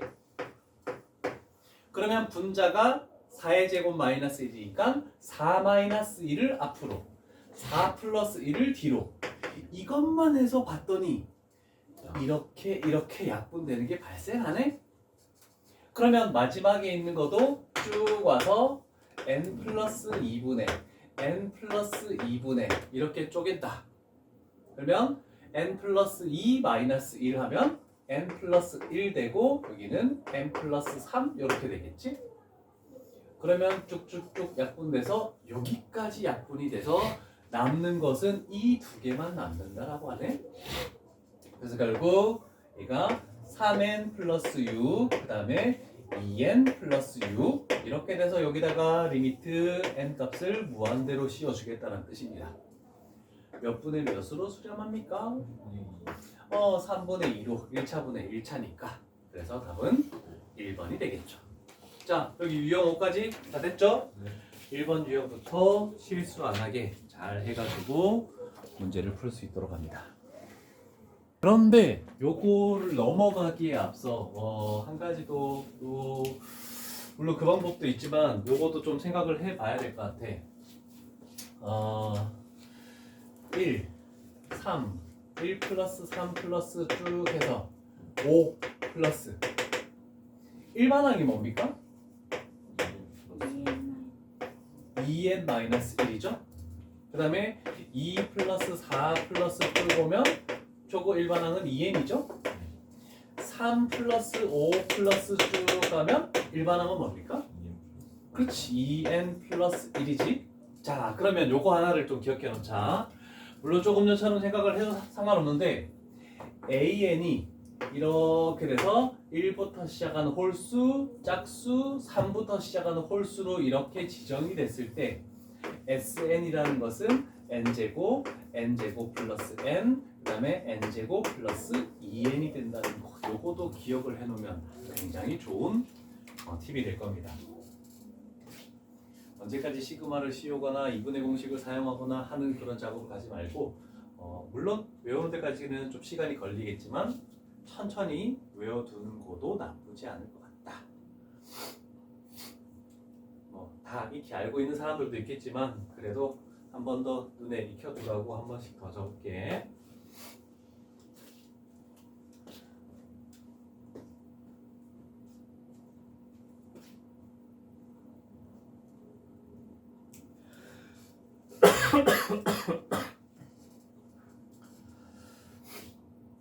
Speaker 1: 그러면 분자가 4의 제곱 마이너스 1이니까 4 마이너스 1을 앞으로 4 플러스 1을 뒤로. 이것만 해서 봤더니 이렇게 약분되는 게 발생하네? 그러면 마지막에 있는 것도 쭉 와서 n 플러스 2분의 n 플러스 2분의 이렇게 쪼갠다. 그러면 n 플러스 2 마이너스 1 하면 n 플러스 1 되고 여기는 n 플러스 3 이렇게 되겠지? 그러면 쭉쭉쭉 약분돼서 여기까지 약분이 돼서 남는 것은 이 두 개만 남는다라고 하네. 그래서 결국 얘가 3n 플러스 6 그 다음에 2n 플러스 6 이렇게 돼서 여기다가 리미트 n 값을 무한대로 씌워주겠다는 뜻입니다. 몇 분의 몇으로 수렴합니까? 3분의 2로 1차분의 1차니까 그래서 답은 1번이 되겠죠. 자 여기 유형 5까지 다 됐죠?
Speaker 2: 네.
Speaker 1: 1번 유형부터 실수 안 하게 잘 해가지고 문제를 풀 수 있도록 합니다. 그런데 요거를 넘어가기에 앞서 한 가지 더 물론 그 방법도 있지만 요것도 좀 생각을 해봐야 될 것 같아. 1, 3, 1 플러스 3 플러스 쭉 해서 5 플러스 1반항이 뭡니까? 2n 마이너스 1이죠? 그 다음에 2 플러스 4 플러스 쭉 보면 저거 일반항은 2n이죠? 3 플러스 5 플러스 쭉 가면 일반항은 뭡니까? 그렇지 2n 플러스 1이지. 자 그러면 요거 하나를 좀 기억해 놓자. 물론 조금 전처럼 생각을 해도 상관없는데 an이 이렇게 돼서 1부터 시작하는 홀수, 짝수, 3부터 시작하는 홀수로 이렇게 지정이 됐을 때 sn이라는 것은 n제곱, n제곱 플러스 n 그 다음에 n제곱 플러스 2n이 된다는 거 요거도 기억을 해놓으면 굉장히 좋은 팁이 될 겁니다. 언제까지 시그마를 씌우거나 2분의 공식을 사용하거나 하는 그런 작업을 하지 말고 물론 외우는 데까지는 좀 시간이 걸리겠지만 천천히 외워두는 것도 나쁘지 않을 것 같다. 다 익히 알고 있는 사람들도 있겠지만 그래도 한 번 더 눈에 익혀두라고 한 번씩 더 적을게.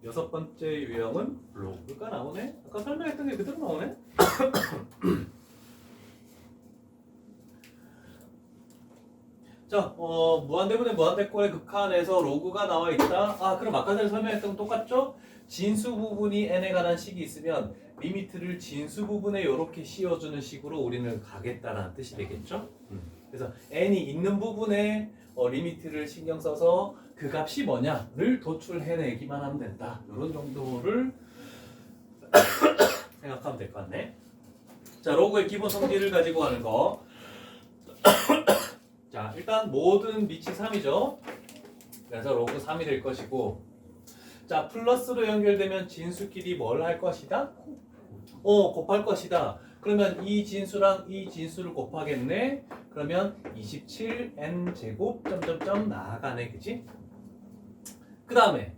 Speaker 1: 여섯 번째 유형은 로그가 나오네. 아까 설명했던 게 그대로 나오네. 자, 무한대분의 무한대꼴의 극한에서 로그가 나와 있다. 그럼 아까 전에 설명했던 건 똑같죠? 진수 부분이 n에 관한 식이 있으면 리미트를 진수 부분에 이렇게 씌워주는 식으로 우리는 가겠다라는 뜻이 되겠죠? 그래서 n이 있는 부분에 리미트를 신경 써서 그 값이 뭐냐를 도출해내기만 하면 된다. 이런 정도를 생각하면 될 것 같네. 자, 로그의 기본 성질을 가지고 하는 거. 자, 일단 모든 밑이 3이죠. 그래서 로그 3이 될 것이고, 자, 플러스로 연결되면 진수끼리 뭘 할 것이다? 곱할 것이다. 그러면 이 진수랑 이 진수를 곱하겠네. 그러면 27n 제곱 점점점 나아가네, 그치? 그 다음에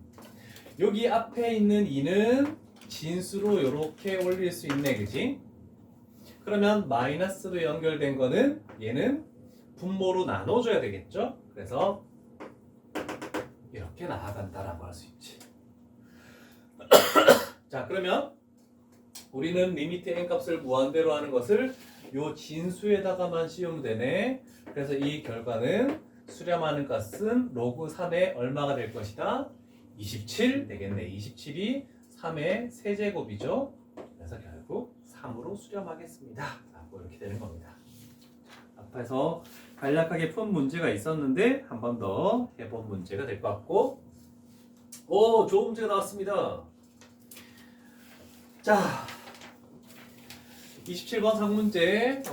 Speaker 1: 여기 앞에 있는 2는 진수로 이렇게 올릴 수 있네, 그치? 그러면 마이너스로 연결된 거는 얘는 분모로 나눠줘야 되겠죠? 그래서 이렇게 나아간다라고 할 수 있지. 자, 그러면 우리는 리미트 n 값을 무한대로 하는 것을 요 진수에다가만 씌우면 되네. 그래서 이 결과는 수렴하는 값은 로그 3의 얼마가 될 것이다? 27 되겠네. 27이 3의 세제곱이죠. 그래서 결국 3으로 수렴하겠습니다. 라고 이렇게 되는 겁니다. 앞에서 간략하게 푼 문제가 있었는데 한 번 더 해본 문제가 될 것 같고, 좋은 문제가 나왔습니다. 자, 27번 상문제.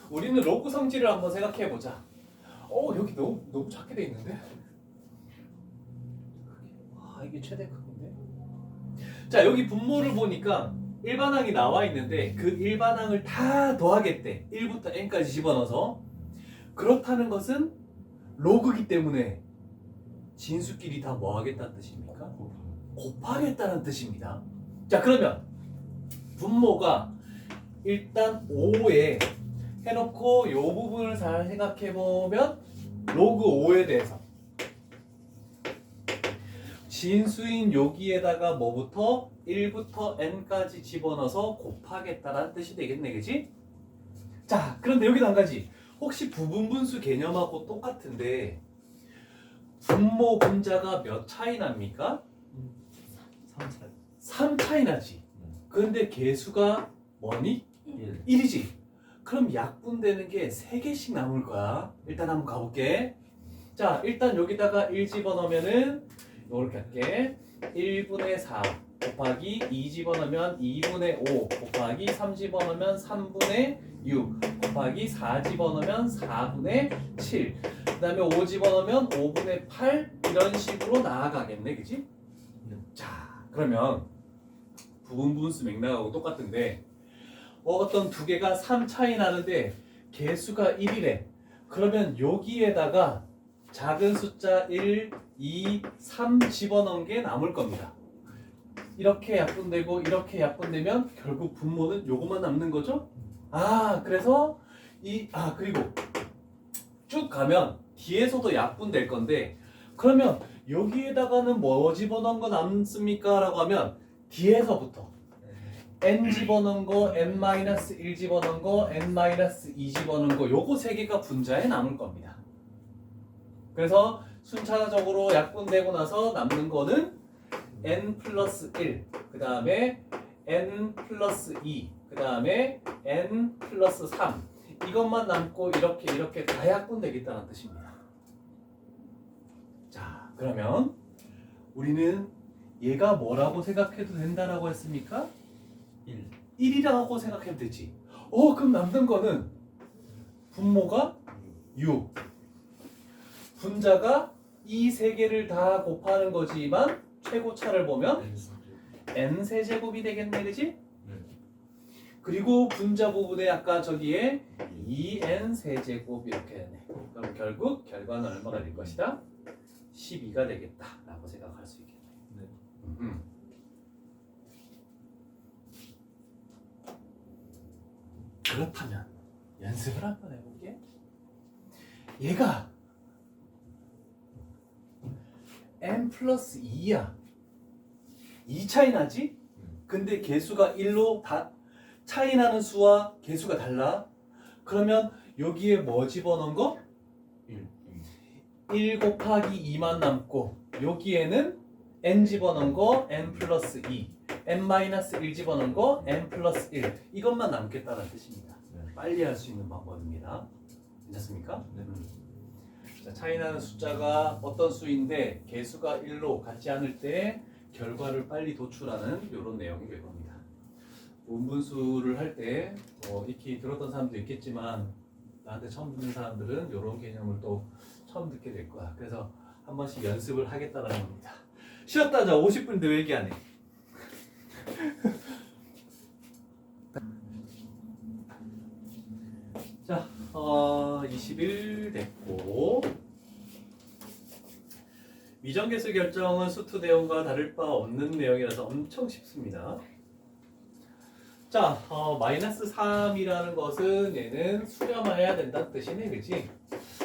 Speaker 1: 우리는 로그 성질을 한번 생각해 보자. 여기 너무 작게 돼 있는데. 이게 최대 크기인데. 자, 여기 분모를 보니까 일반항이 나와 있는데 그 일반항을 다 더하겠대. 1부터 n까지 집어넣어서. 그렇다는 것은 로그기 때문에 진수끼리 다 뭐 하겠다는 뜻입니까? 곱하겠다는 뜻입니다. 자, 그러면 분모가 일단 5에 해놓고 이 부분을 잘 생각해 보면 로그 5에 대해서 진수인 여기에다가 뭐부터 1부터 n까지 집어넣어서 곱하겠다라는 뜻이 되겠네, 그지? 자, 그런데 여기도 한 가지. 혹시 부분분수 개념하고 똑같은데 분모 분자가 몇 차이 납니까?
Speaker 2: 3차
Speaker 1: 3 차이 나지. 그런데 개수가 뭐니?
Speaker 2: 1
Speaker 1: 1이지. 그럼 약분되는 게 3개씩 남을 거야. 일단 한번 가볼게. 자, 일단 여기다가 1 집어넣으면은 이렇게 할게. 1분의 4 곱하기 2 집어넣으면 2분의 5 곱하기 3 집어넣으면 3분의 6 곱하기 4 집어넣으면 4분의 7. 그 다음에 5 집어넣으면 5분의 8 이런 식으로 나아가겠네, 그지? 자, 그러면 부분분수 맥락하고 똑같은데 어떤 두 개가 3 차이 나는데 개수가 1이래. 그러면 여기에다가 작은 숫자 1, 2, 3 집어넣은 게 남을 겁니다. 이렇게 약분되고 이렇게 약분되면 결국 분모는 요것만 남는 거죠? 그래서 그리고 쭉 가면 뒤에서도 약분될 건데 그러면 여기에다가는 뭐 집어넣은 거 남습니까? 라고 하면 뒤에서부터 n 집어넣은 거, n-1 집어넣은 거, n-2 집어넣은 거 요거 세 개가 분자에 남을 겁니다. 그래서 순차적으로 약분되고 나서 남는 거는 n 플러스 1, 그 다음에 n 플러스 2, 그 다음에 n 플러스 3 이것만 남고 이렇게 다 약분되겠다는 뜻입니다. 자, 그러면 우리는 얘가 뭐라고 생각해도 된다라고 했습니까?
Speaker 2: 1
Speaker 1: 1이라고 생각해도 되지. 그럼 남는 거는 분모가 6, 분자가 이 세 개를 다 곱하는 거지만 최고차를 보면 n 세제곱이 되겠네, 그지? 그리고 분자 부분에 아까 저기에 2n 세제곱 이렇게 되네. 그럼 결국 결과는 얼마가 될 것이다? 12가 되겠다라고 생각할 수 있겠네. 그렇다면 연습을 한번 해볼게. 얘가 n 플러스 2야. 2 차이 나지? 근데 개수가 1로 다 차이 나는 수와 개수가 달라. 그러면 여기에 뭐 집어넣은 거? 1 곱하기 2만 남고 여기에는 n 집어넣은 거 n 플러스 2 n-1 집어넣은 거 n 플러스 1 이것만 남겠다는 뜻입니다. 빨리 할 수 있는 방법입니다. 괜찮습니까? 자, 차이 나는 숫자가 어떤 수인데 개수가 1로 같지 않을 때 결과를 빨리 도출하는 이런 내용이 될 겁니다. 분분수를 할 때 익히 들었던 사람도 있겠지만 나한테 처음 듣는 사람들은 이런 개념을 또 처음 듣게 될 거야. 그래서 한 번씩 연습을 하겠다는 겁니다. 쉬었다 자 50분인데 왜 얘기 안 해? 자, 21 됐고 미정계수 결정은 수투 내용과 다를 바 없는 내용이라서 엄청 쉽습니다. 자, 마이너스 3이라는 것은 얘는 수렴해야 된다는 뜻이네, 그치?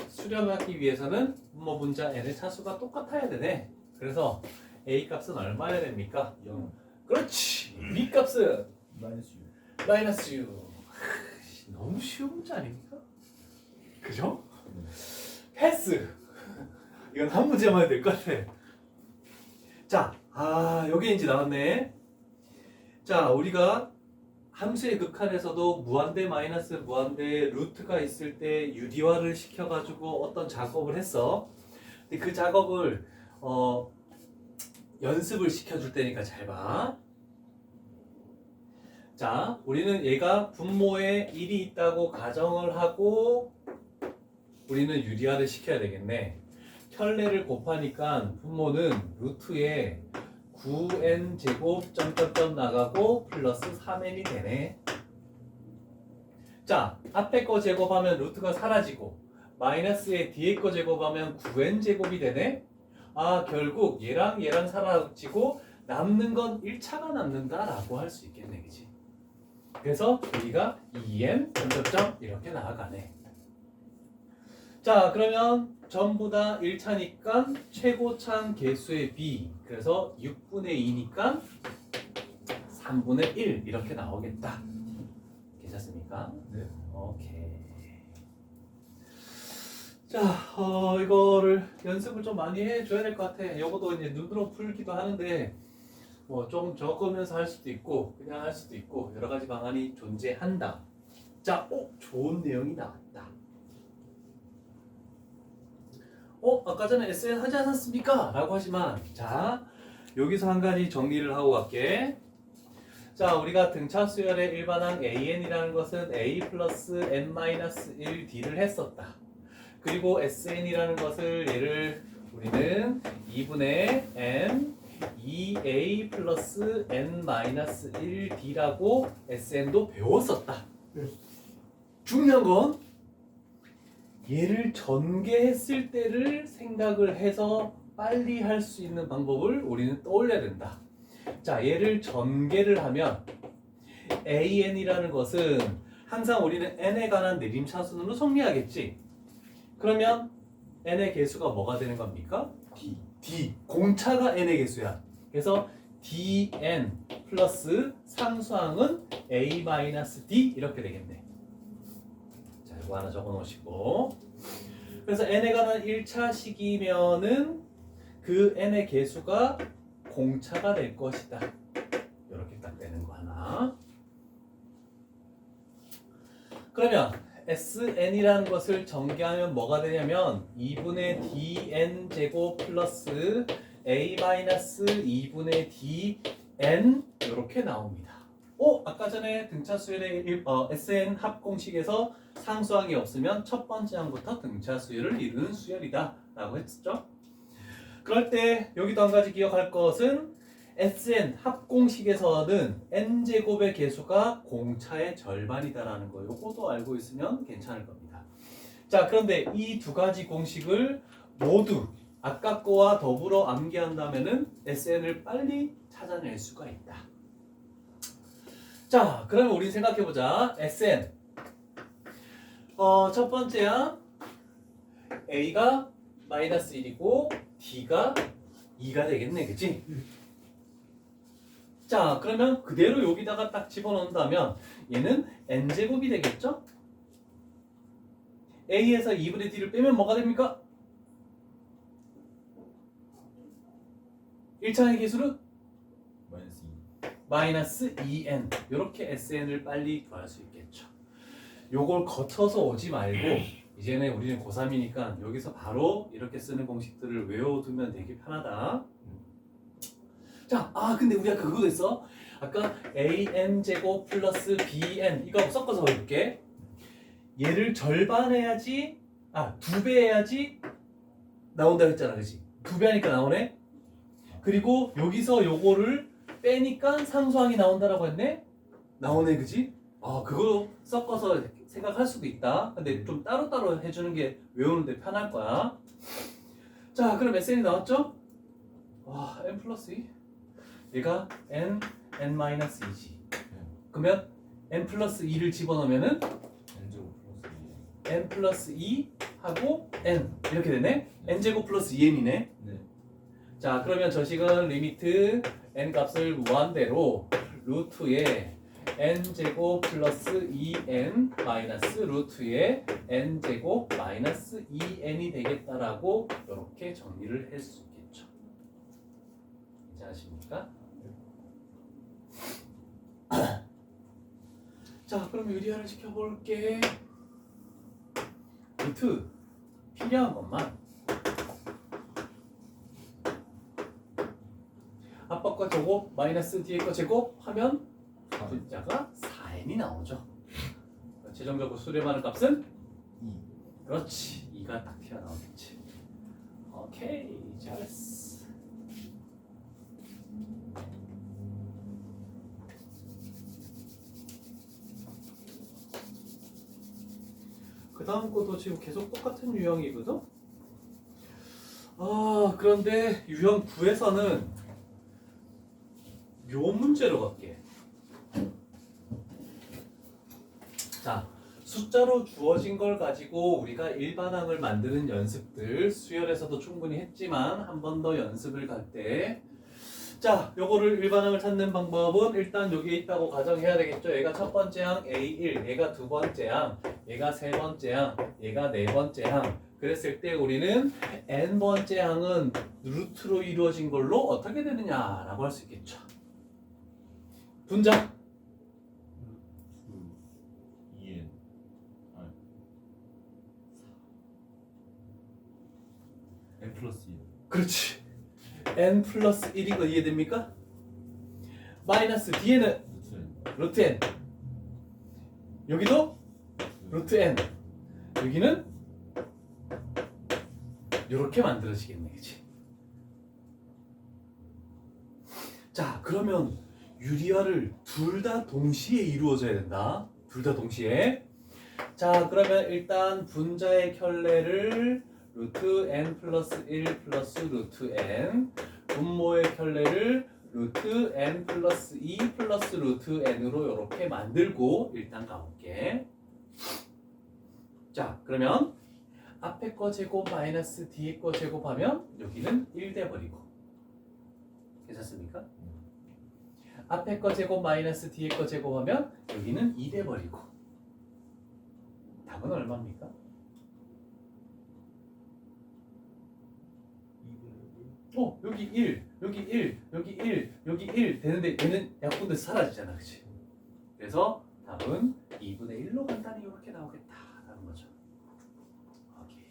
Speaker 1: 수렴하기 위해서는 분모 분자 n의 차수가 똑같아야 되네. 그래서 a 값은 얼마여야 됩니까?
Speaker 2: 0
Speaker 1: 그렇지. b 값은
Speaker 2: 마이너스 6
Speaker 1: 마이너스 6. 너무 쉬운 문제 아닙니까? 그죠? 패스. 이건 한 문제만 해도 될 것 같아. 자, 여기 이제 나왔네. 자, 우리가 함수의 극한에서도 무한대 마이너스 무한대 루트가 있을 때 유리화를 시켜가지고 어떤 작업을 했어. 근데 그 작업을 연습을 시켜줄 테니까 잘 봐. 자, 우리는 얘가 분모에 1이 있다고 가정을 하고 우리는 유리화를 시켜야 되겠네. 혈례를 곱하니까 분모는 루트에 9n 제곱 점점점 나가고 플러스 3n이 되네. 자, 앞에 거 제곱하면 루트가 사라지고 마이너스에 뒤에 거 제곱하면 9n 제곱이 되네. 결국 얘랑 사라지고 남는 건 1차가 남는다라고 할 수 있겠네, 그지? 그래서 여기가 2n 점점점 이렇게 나아가네. 자, 그러면 전부 다 1차니까 최고차항 개수의 b, 그래서 6분의 2니까 3분의 1 이렇게 나오겠다. 괜찮습니까?
Speaker 2: 네.
Speaker 1: 오케이. 자, 이거를 연습을 좀 많이 해줘야 될 것 같아. 이것도 이제 눈으로 풀기도 하는데 뭐 좀 적으면서 할 수도 있고 그냥 할 수도 있고 여러 가지 방안이 존재한다. 자, 좋은 내용이 나왔다. 아까 전에 SN 하지 않았습니까? 라고 하지만 자, 여기서 한 가지 정리를 하고 갈게. 자, 우리가 등차 수열의 일반항 AN이라는 것은 A 플러스 N-1D를 했었다. 그리고 SN이라는 것을 얘를 우리는 2분의 N 2A 플러스 N-1D라고 SN도 배웠었다. 중요한 건 얘를 전개했을 때를 생각을 해서 빨리 할 수 있는 방법을 우리는 떠올려야 된다. 자, 얘를 전개를 하면 AN이라는 것은 항상 우리는 N에 관한 내림차순으로 정리하겠지. 그러면 N의 개수가 뭐가 되는 겁니까? D. 공차가 N의 개수야. 그래서 DN 플러스 상수항은 A-D 이렇게 되겠네. 자, 이거 하나 적어 놓으시고. 그래서 N에 관한 1차 식이면은 그 N의 개수가 공차가 될 것이다. 이렇게 딱 되는 거 하나. 그러면 SN이라는 것을 전개하면 뭐가 되냐면 2분의 DN 제곱 플러스 A-2분의 DN 이렇게 나옵니다. 아까 전에 등차 수열의 SN 합 공식에서 상수항이 없으면 첫 번째 항부터 등차 수열을 이루는 수열이다 라고 했었죠. 그럴 때 여기도 한 가지 기억할 것은 SN 합공식에서는 n제곱의 개수가 공차의 절반이다라는 거. 요것도 알고 있으면 괜찮을 겁니다. 자, 그런데 이 두 가지 공식을 모두 아까 거와 더불어 암기한다면은 SN을 빨리 찾아낼 수가 있다. 자, 그러면 우리 생각해보자. SN 첫 번째야 A가 마이너스 1이고 D가 2가 되겠네, 그치? 자, 그러면 그대로 여기다가 딱 집어넣는다면 얘는 n제곱이 되겠죠? A에서 2분의 D를 빼면 뭐가 됩니까? 1차의 개수는 마이너스 2n. 이렇게 SN을 빨리 구할 수 있겠죠. 요걸 거쳐서 오지 말고 이제는 우리는 고3이니까 여기서 바로 이렇게 쓰는 공식들을 외워두면 되게 편하다. 자, 근데 우리 아까 그거도 있어. 아까 AN 제곱 플러스 BN 이거 섞어서 해볼게. 얘를 절반 해야지, 2배 해야지 나온다 했잖아, 그치? 2배 하니까 나오네. 그리고 여기서 요거를 빼니까 상수항이 나온다라고 했네. 나오네, 그치? 그거 섞어서 생각할 수도 있다. 근데 좀 따로따로 해주는 게 외우는데 편할 거야. 자, 그럼 SN이 나왔죠? n 플러스 2. 얘가 n-2지. 그러면 n 플러스 2를 집어넣으면은 n 플러스 2 하고 n 이렇게 되네. n제곱 플러스 2n이네.
Speaker 2: 네.
Speaker 1: 자, 그러면 저 식은 리미트 n 값을 무한대로 루트에 n제곱 플러스 2n 마이너스 루트에 n제곱 마이너스 2n이 되겠다라고 이렇게 정리를 할 수 있겠죠. 괜찮으십니까? 자, 그럼 유리화를 시켜볼게. 루트 필요한 것만 앞바 거 제곱 마이너스 뒤에 거 제곱 하면 숫자가 4n이 나오죠. 최종적으로 수렴하는 값은
Speaker 2: 2.
Speaker 1: 그렇지, 2가 딱 튀어나오겠지. 오케이, 잘했어. 그 다음 것도 지금 계속 똑같은 유형이거든? 그런데 유형 9에서는 요 문제로 갈게. 자, 숫자로 주어진 걸 가지고 우리가 일반항을 만드는 연습들 수열에서도 충분히 했지만 한 번 더 연습을 갈 때, 자, 요거를 일반항을 찾는 방법은 일단 여기에 있다고 가정해야 되겠죠. 얘가 첫 번째 항 A1, 얘가 두 번째 항, 얘가 세 번째 항, 얘가 네 번째 항. 그랬을 때 우리는 n번째 항은 루트로 이루어진 걸로 어떻게 되느냐라고 할 수 있겠죠. 분자.
Speaker 2: 2n n 플러스 1
Speaker 1: 그렇지. n 플러스 1인 거 이해됩니까? 마이너스 뒤에는 루트 n. 여기도 루트 n. 여기는 이렇게 만들어지겠네, 그치? 자, 그러면 유리화를 둘 다 동시에 이루어져야 된다. 둘 다 동시에. 자, 그러면 일단 분자의 켤레를 루트 n 플러스 1 플러스 루트 n, 분모의 켤레를 루트 n 플러스 2 플러스 루트 n으로 이렇게 만들고 일단 가볼게. 자, 그러면 앞에 거 제곱 마이너스 뒤에 거 제곱하면 여기는 1 돼버리고. 괜찮습니까? 앞에 거 제곱 마이너스 뒤에 거 제곱하면 여기는 2 돼버리고. 답은 얼마입니까?
Speaker 2: 2분의 1
Speaker 1: 여기 1, 여기 1, 여기 1, 여기 1 되는데 얘는 약분돼 사라지잖아, 그치? 그래서 답은 2분의 1로 간단히 이렇게 나오겠다라는 거죠. 오케이.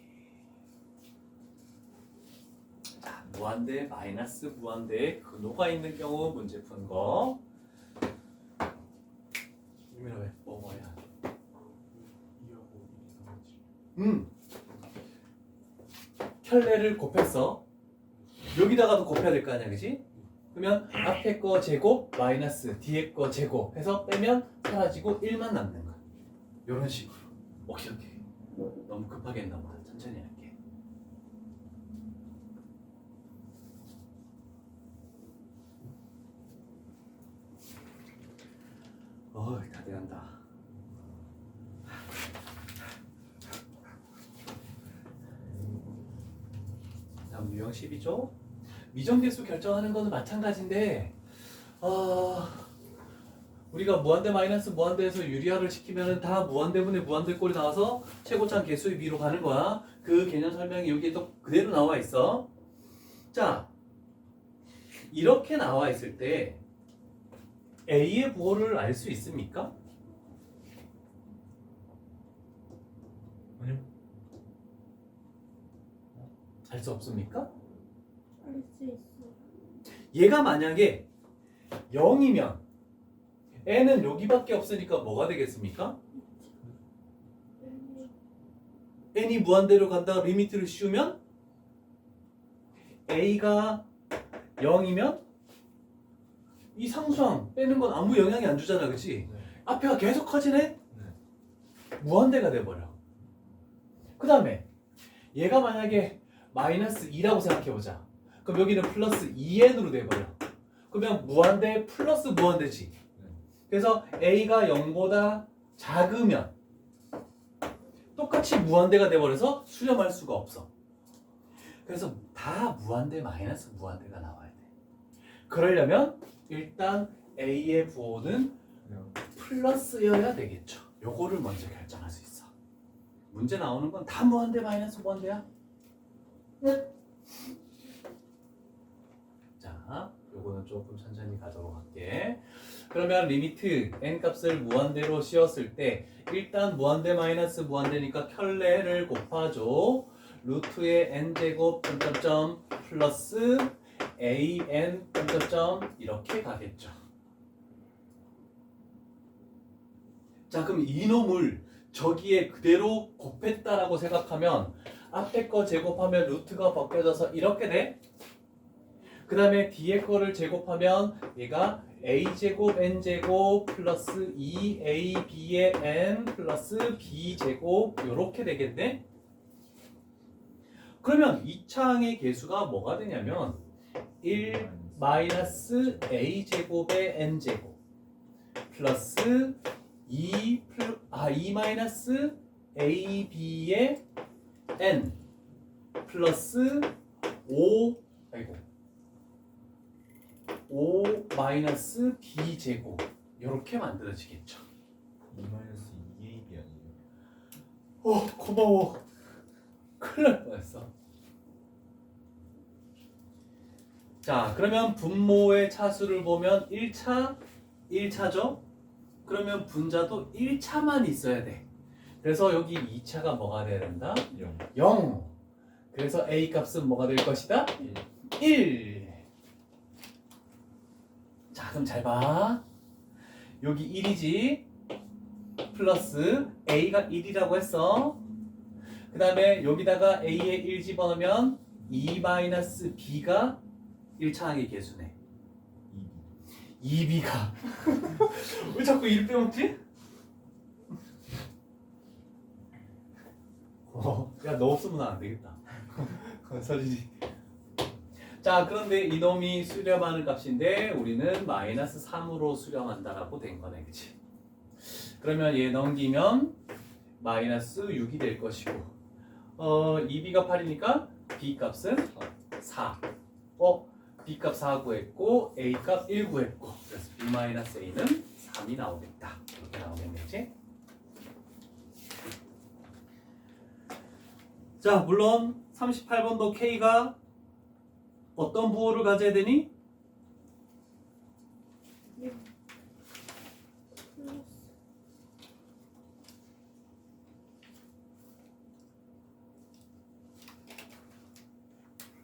Speaker 1: 자, 무한대 마이너스 무한대에 근호가 있는 경우 문제 푼 거. 유민아 왜? 뭐야?
Speaker 2: 2하고 1이 나오지.
Speaker 1: 켤레를 곱했어. 여기다가도 곱해야 될 거 아니야, 그지? 그러면 앞에 거 제곱 마이너스 뒤에 거 제곱 해서 빼면 사라지고 1만 남는 거야. 이런 식으로. 오케이. 너무 급하게 했나 보다. 천천히 할게. 다 돼간다. 다음 유형 10이죠. 미정계수 결정하는 거는 마찬가지인데 우리가 무한대 마이너스 무한대에서 유리화를 시키면 다 무한대분의 무한대 꼴이 나와서 최고차항 개수의 미로 가는 거야. 그 개념 설명이 여기에 또 그대로 나와 있어. 자, 이렇게 나와 있을 때 A의 부호를 알 수 있습니까?
Speaker 2: 아니요.
Speaker 1: 알 수 없습니까?
Speaker 3: 알 수 있어.
Speaker 1: 얘가 만약에 0이면 n은 여기밖에 없으니까 뭐가 되겠습니까? n이 무한대로 간다가 리미트를 씌우면 a가 0이면 이 상수항 빼는 건 아무 영향이 안 주잖아, 그치?
Speaker 2: 네.
Speaker 1: 앞에가 계속 커지네?
Speaker 2: 네.
Speaker 1: 무한대가 돼버려. 그 다음에 얘가 만약에 마이너스 2라고 생각해보자. 그럼 여기는 플러스 2n으로 돼버려. 그러면 무한대 플러스 무한대지. 그래서 a가 0보다 작으면 똑같이 무한대가 돼버려서 수렴할 수가 없어. 그래서 다 무한대 마이너스 무한대가 나와야 돼. 그러려면 일단 a의 부호는 플러스여야 되겠죠. 요거를 먼저 결정할 수 있어. 문제 나오는 건 다 무한대 마이너스 무한대야. 자, 요거는 조금 천천히 가도록 할게. 그러면 리미트 n 값을 무한대로 씌웠을 때 일단 무한대 마이너스 무한대니까 켤레를 곱하죠. 루트의 n제곱 점점점 플러스 an 점점점 이렇게 가겠죠. 자, 그럼 이놈을 저기에 그대로 곱했다라고 생각하면 앞에 거 제곱하면 루트가 벗겨져서 이렇게 돼. 그 다음에 뒤에 거를 제곱하면 얘가 a제곱 n제곱 플러스 2ab의 n 플러스 b제곱 이렇게 되겠네. 그러면 이 차항의 개수가 뭐가 되냐면 1, 마이너스 a제곱의 n제곱 플러스 2 마이너스 ab의 n 플러스 5 마이너스 b제곱 이렇게 만들어지겠죠.
Speaker 2: 2-2ab 아니에요?
Speaker 1: 고마워. 큰일 날 뻔했어. 자, 그러면 분모의 차수를 보면 1차죠? 그러면 분자도 1차만 있어야 돼. 그래서 여기 2차가 뭐가 돼야 된다?
Speaker 2: 0.
Speaker 1: 0. 그래서 A 값은 뭐가 될 것이다? 1. 자, 그럼 잘 봐. 여기 1이지. 플러스 A가 1이라고 했어. 그 다음에 여기다가 A에 1 집어넣으면 2-B가 1차항의 개수네. 2B가 왜 자꾸 1 빼먹지? 야, 너 없으면 안 되겠다. 서진이. 자, 그런데 이놈이 수렴하는 값인데 우리는 마이너스 3으로 수렴한다라고 된 거네, 그치? 그러면 얘 넘기면 마이너스 6이 될 것이고 2B가 8이니까 B 값은 4. B 값 4 구했고 A 값 1 구했고 그래서 B-A는 3이 나오겠다. 이렇게 나오겠지? 자, 물론 38번도 K가 어떤 부호를 가져야 되니?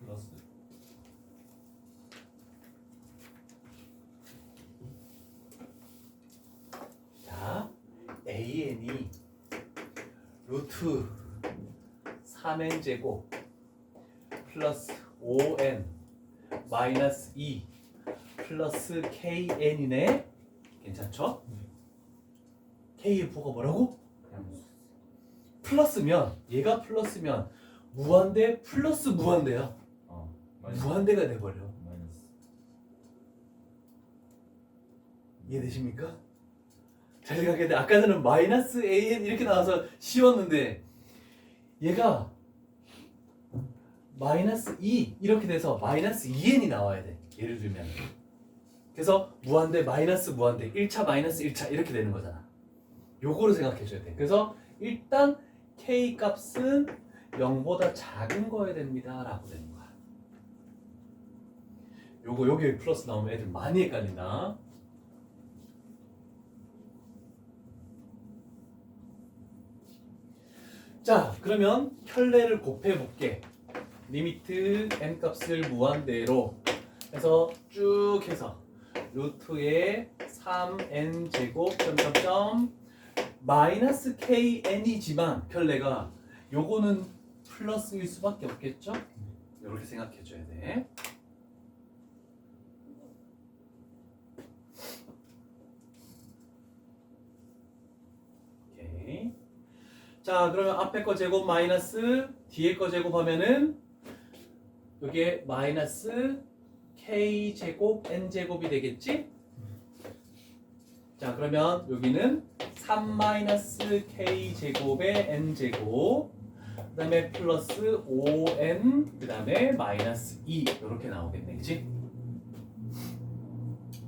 Speaker 2: 플러스.
Speaker 1: 자, AN이 루트 3n 제곱 플러스 5n 마이너스 2 플러스 KN이네. 괜찮죠? K의 부호가 뭐라고? 플러스면 얘가 플러스면 무한대 플러스 무한대야. 무한대가 돼버려.
Speaker 2: 마이너스.
Speaker 1: 이해되십니까? 잘 생각해야 돼. 아까 전에 마이너스 AN 이렇게 나와서 쉬웠는데 얘가 마이너스 2 이렇게 돼서 마이너스 2n이 나와야 돼. 예를 들면 그래서 무한대 마이너스 무한대 1차 마이너스 1차 이렇게 되는 거잖아. 요거를 생각해 줘야 돼. 그래서 일단 K 값은 0보다 작은 거여야 됩니다 라고 되는 거야. 여기 플러스 나오면 애들 많이 헷갈린다. 자, 그러면 혈례를 곱해 볼게. 리미트 n 값을 무한대로 해서 쭉 해서 루트의 3n 제곱 점점점 마이너스 kn이지만 혈례가 요거는 플러스일 수밖에 없겠죠? 이렇게 생각해 줘야 돼. 오케이. 자, 그러면 앞에 거 제곱 마이너스 뒤에 거 제곱하면은 여기에 마이너스 k 제곱 n 제곱이 되겠지? 자, 그러면 여기는 3 마이너스 k 제곱의 n 제곱 그 다음에 플러스 5n 그 다음에 마이너스 2 이렇게 나오겠네, 그치?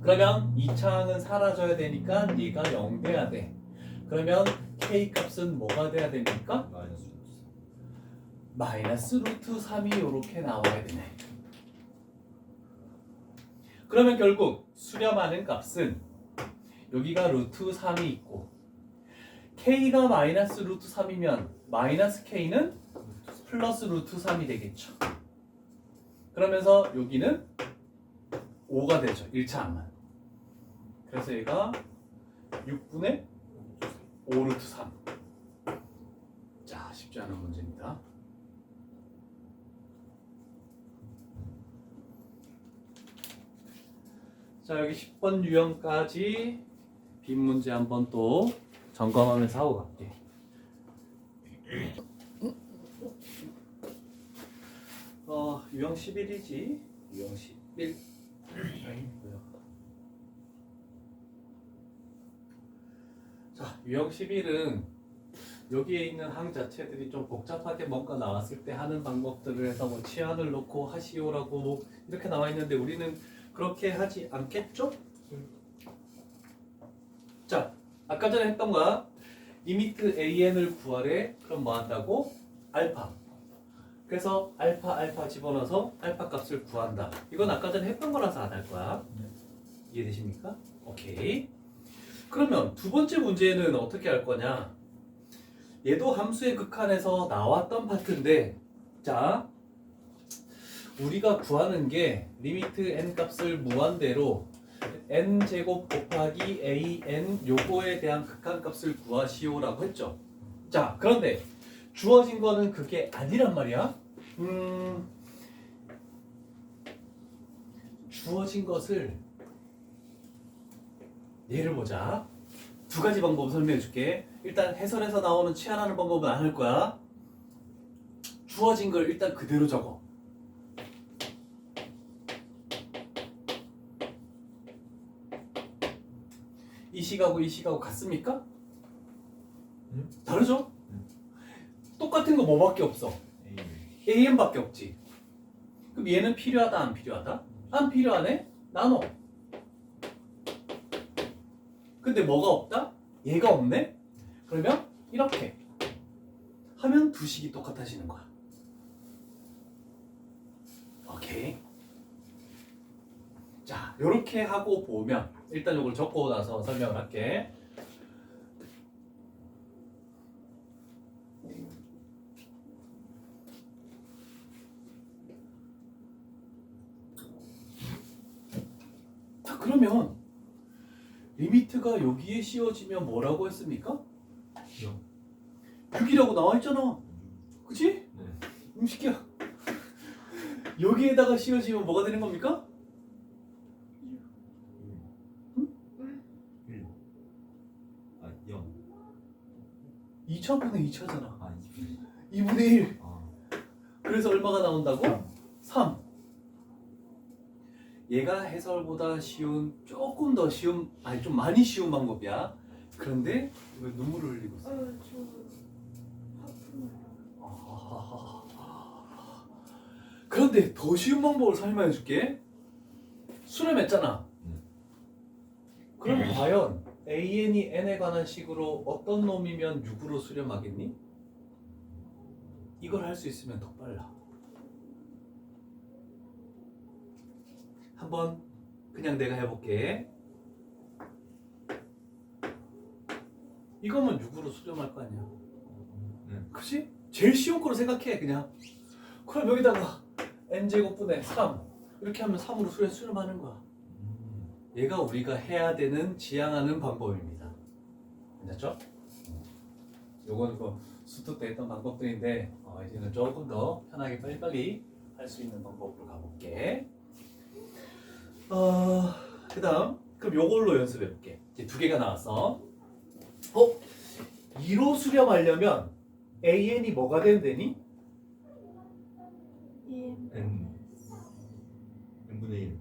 Speaker 1: 그러면 2차항은 사라져야 되니까 얘가 0 돼야 돼. 그러면 k 값은 뭐가 돼야 됩니까?
Speaker 2: 마이너스.
Speaker 1: 마이너스 루트 3이 이렇게 나와야 되네. 그러면 결국 수렴하는 값은 여기가 루트 3이 있고 k가 마이너스 루트 3이면 마이너스 k는 플러스 루트 3이 되겠죠. 그러면서 여기는 5가 되죠. 1차항만. 그래서 얘가 6분의 5 루트 3. 자, 쉽지 않은 문제입니다. 자, 여기 10번 유형까지 빈 문제 한번 또 점검하면서 하고 갈게. 유형 11이지. 유형 11. 자, 유형 11은 여기에 있는 항 자체들이 좀 복잡하게 뭔가 나왔을 때 하는 방법들을 해서 뭐 치안을 놓고 하시오라고 이렇게 나와 있는데 우리는 그렇게 하지 않겠죠? 자, 아까 전에 했던 거야. 리미트 AN을 구하래. 그럼 뭐 한다고? 알파. 그래서 알파 집어넣어서 알파 값을 구한다. 이건 아까 전에 했던 거라서 안 할 거야. 이해되십니까? 오케이. 그러면 두 번째 문제는 어떻게 할 거냐? 얘도 함수의 극한에서 나왔던 파트인데, 자, 우리가 구하는 게 리미트 n 값을 무한대로 n 제곱 곱하기 an 요거에 대한 극한 값을 구하시오라고 했죠. 자, 그런데 주어진 거는 그게 아니란 말이야. 주어진 것을 예를 보자. 두 가지 방법 설명해 줄게. 일단 해설에서 나오는 치환하는 방법은 안 할 거야. 주어진 걸 일단 그대로 적어. 이 식하고 이 식하고 같습니까? 다르죠? 똑같은 거 뭐밖에 없어? AN밖에 없지. 그럼 얘는 필요하다 안 필요하다? 안 필요하네? 나눠. 근데 뭐가 없다? 얘가 없네? 그러면 이렇게 하면 두 식이 똑같아지는 거야. 오케이. 자, 요렇게 하고 보면 일단 요걸 적고 나서 설명을 할게. 자, 그러면 리미트가 여기에 씌워지면 뭐라고 했습니까? 6이라고 나와 있잖아. 그치?
Speaker 2: 네.
Speaker 1: 음식이야. 여기에다가 씌워지면 뭐가 되는 겁니까?
Speaker 2: 1. 아, 0.
Speaker 1: 2차분의 2차잖아.
Speaker 2: 아,
Speaker 1: 2분의 1.
Speaker 2: 아,
Speaker 1: 그래서 얼마가 나온다고? 3. 얘가 해설보다 쉬운, 조금 더 쉬운, 아니 좀 많이 쉬운 방법이야. 그런데 왜 눈물을 흘리고 있어?
Speaker 3: 저 하품을.
Speaker 1: 그런데 더 쉬운 방법을 설명해 줄게. 수렴했잖아. 그럼 과연 AN이 N에 관한 식으로 어떤 놈이면 6으로 수렴하겠니? 이걸 할 수 있으면 더 빨라. 한번 그냥 내가 해볼게. 이거면 6으로 수렴할 거 아니야. 그치? 제일 쉬운 거로 생각해 그냥. 그럼 여기다가 n제곱분의 3 이렇게 하면 3으로 수렴하는 거야. 얘가 우리가 해야 되는 지향하는 방법입니다. 괜찮죠? 요건 그 수트 때 했던 방법들인데 이제는 조금 더 편하게 빨리빨리 할 수 있는 방법으로 가볼게. 그 다음 그럼 요걸로 연습해 볼게. 이제 두 개가 나왔어. 2로 수렴하려면 AN이 뭐가 된다니?
Speaker 2: n분의 1.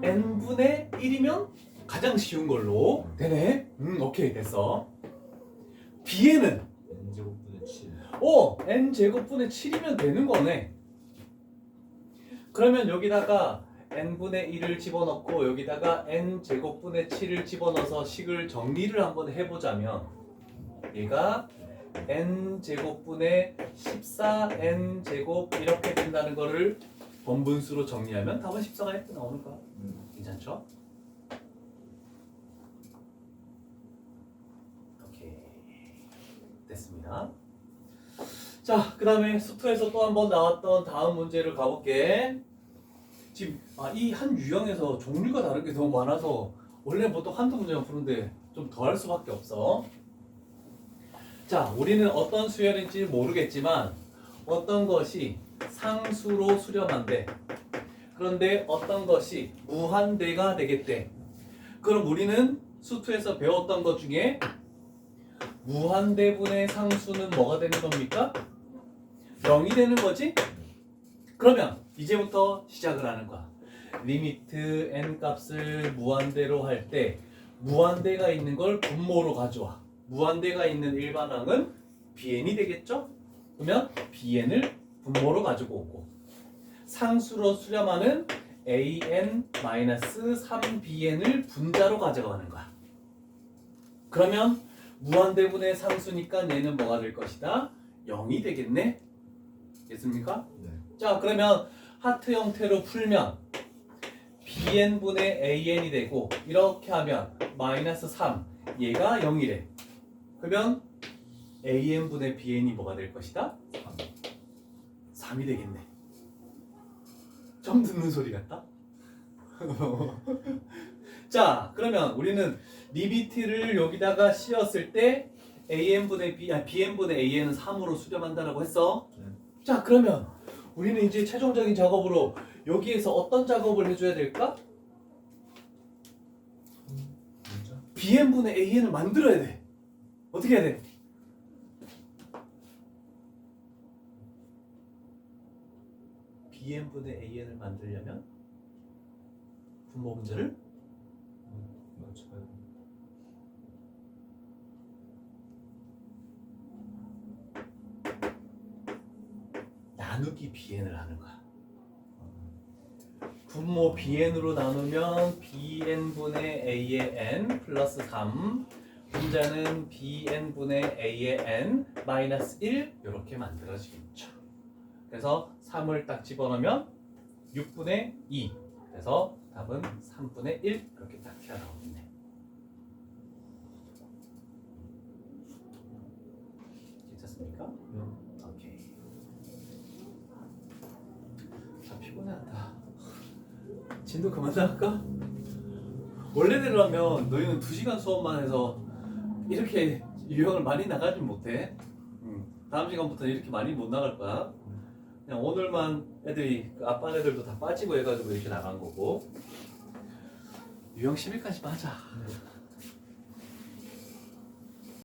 Speaker 1: n분의 1이면 가장 쉬운 걸로 되네. 오케이 됐어. B에는
Speaker 2: n제곱분의 7.
Speaker 1: n제곱분의 7이면 되는 거네. 그러면 여기다가 n분의 1을 집어넣고 여기다가 n제곱분의 7을 집어넣어서 식을 정리를 한번 해보자면 얘가 n제곱분의 14n제곱 이렇게 된다는 거를 번분수로 정리하면 답은 14가 이렇게 나오는 거야. 괜찮죠? 오케이 됐습니다. 자, 그 다음에 수투에서 또 한 번 나왔던 다음 문제를 가볼게. 지금 이 한 유형에서 종류가 다른 게 너무 많아서 원래 보통 한두 문제만 푸는데 좀 더 할 수밖에 없어. 자, 우리는 어떤 수열인지 모르겠지만 어떤 것이 상수로 수렴한대. 그런데 어떤 것이 무한대가 되겠대. 그럼 우리는 수투에서 배웠던 것 중에 무한대분의 상수는 뭐가 되는 겁니까? 0이 되는 거지? 그러면 이제부터 시작을 하는 거야. 리미트 n 값을 무한대로 할 때 무한대가 있는 걸 분모로 가져와. 무한대가 있는 일반항은 bn이 되겠죠? 그러면 bn을 분모로 가지고 오고 상수로 수렴하는 an-3bn을 분자로 가져가는 거야. 그러면 무한대분의 상수니까 얘는 뭐가 될 것이다? 0이 되겠네? 됐습니까?
Speaker 2: 네.
Speaker 1: 자, 그러면 하트 형태로 풀면 bn분의 an이 되고 이렇게 하면 마이너스 3 얘가 0이래. 그러면 an분의 bn이 뭐가 될 것이다? 3이 되겠네. 처음 듣는 소리 같다? 자, 그러면 우리는 리미트를 여기다가 씌웠을 때 bn분의 an은 3으로 수렴한다라고 했어.
Speaker 2: 네.
Speaker 1: 자, 그러면 우리는 이제 최종적인 작업으로 여기에서 어떤 작업을 해줘야 될까?
Speaker 2: 문자?
Speaker 1: bn분의 an을 만들어야 돼. 어떻게 해야 돼? bn분의 an을 만들려면 분모 문제를
Speaker 2: 맞춰요.
Speaker 1: 나누기 bn을 하는 거야. 분모 bn으로 나누면 bn분의 a의 n 플러스 3 분자는 bn분의 a의 n 마이너스 1 이렇게 만들어지겠죠. 그래서 3을 딱 집어넣으면 6분의 2 그래서 답은 3분의 1 이렇게 딱 튀어나오겠네. 괜찮습니까? 오케이. 자, 피곤해한다. 진도 그만 나갈까? 원래대로라면 너희는 2시간 수업만 해서 이렇게 유형을 많이 나가진 못해. 다음 시간부터 이렇게 많이 못 나갈 거야. 그냥 오늘만 애들이 그 아빠 애들도 다 빠지고 해가지고 이렇게 나간 거고. 유형 10일까지 하자.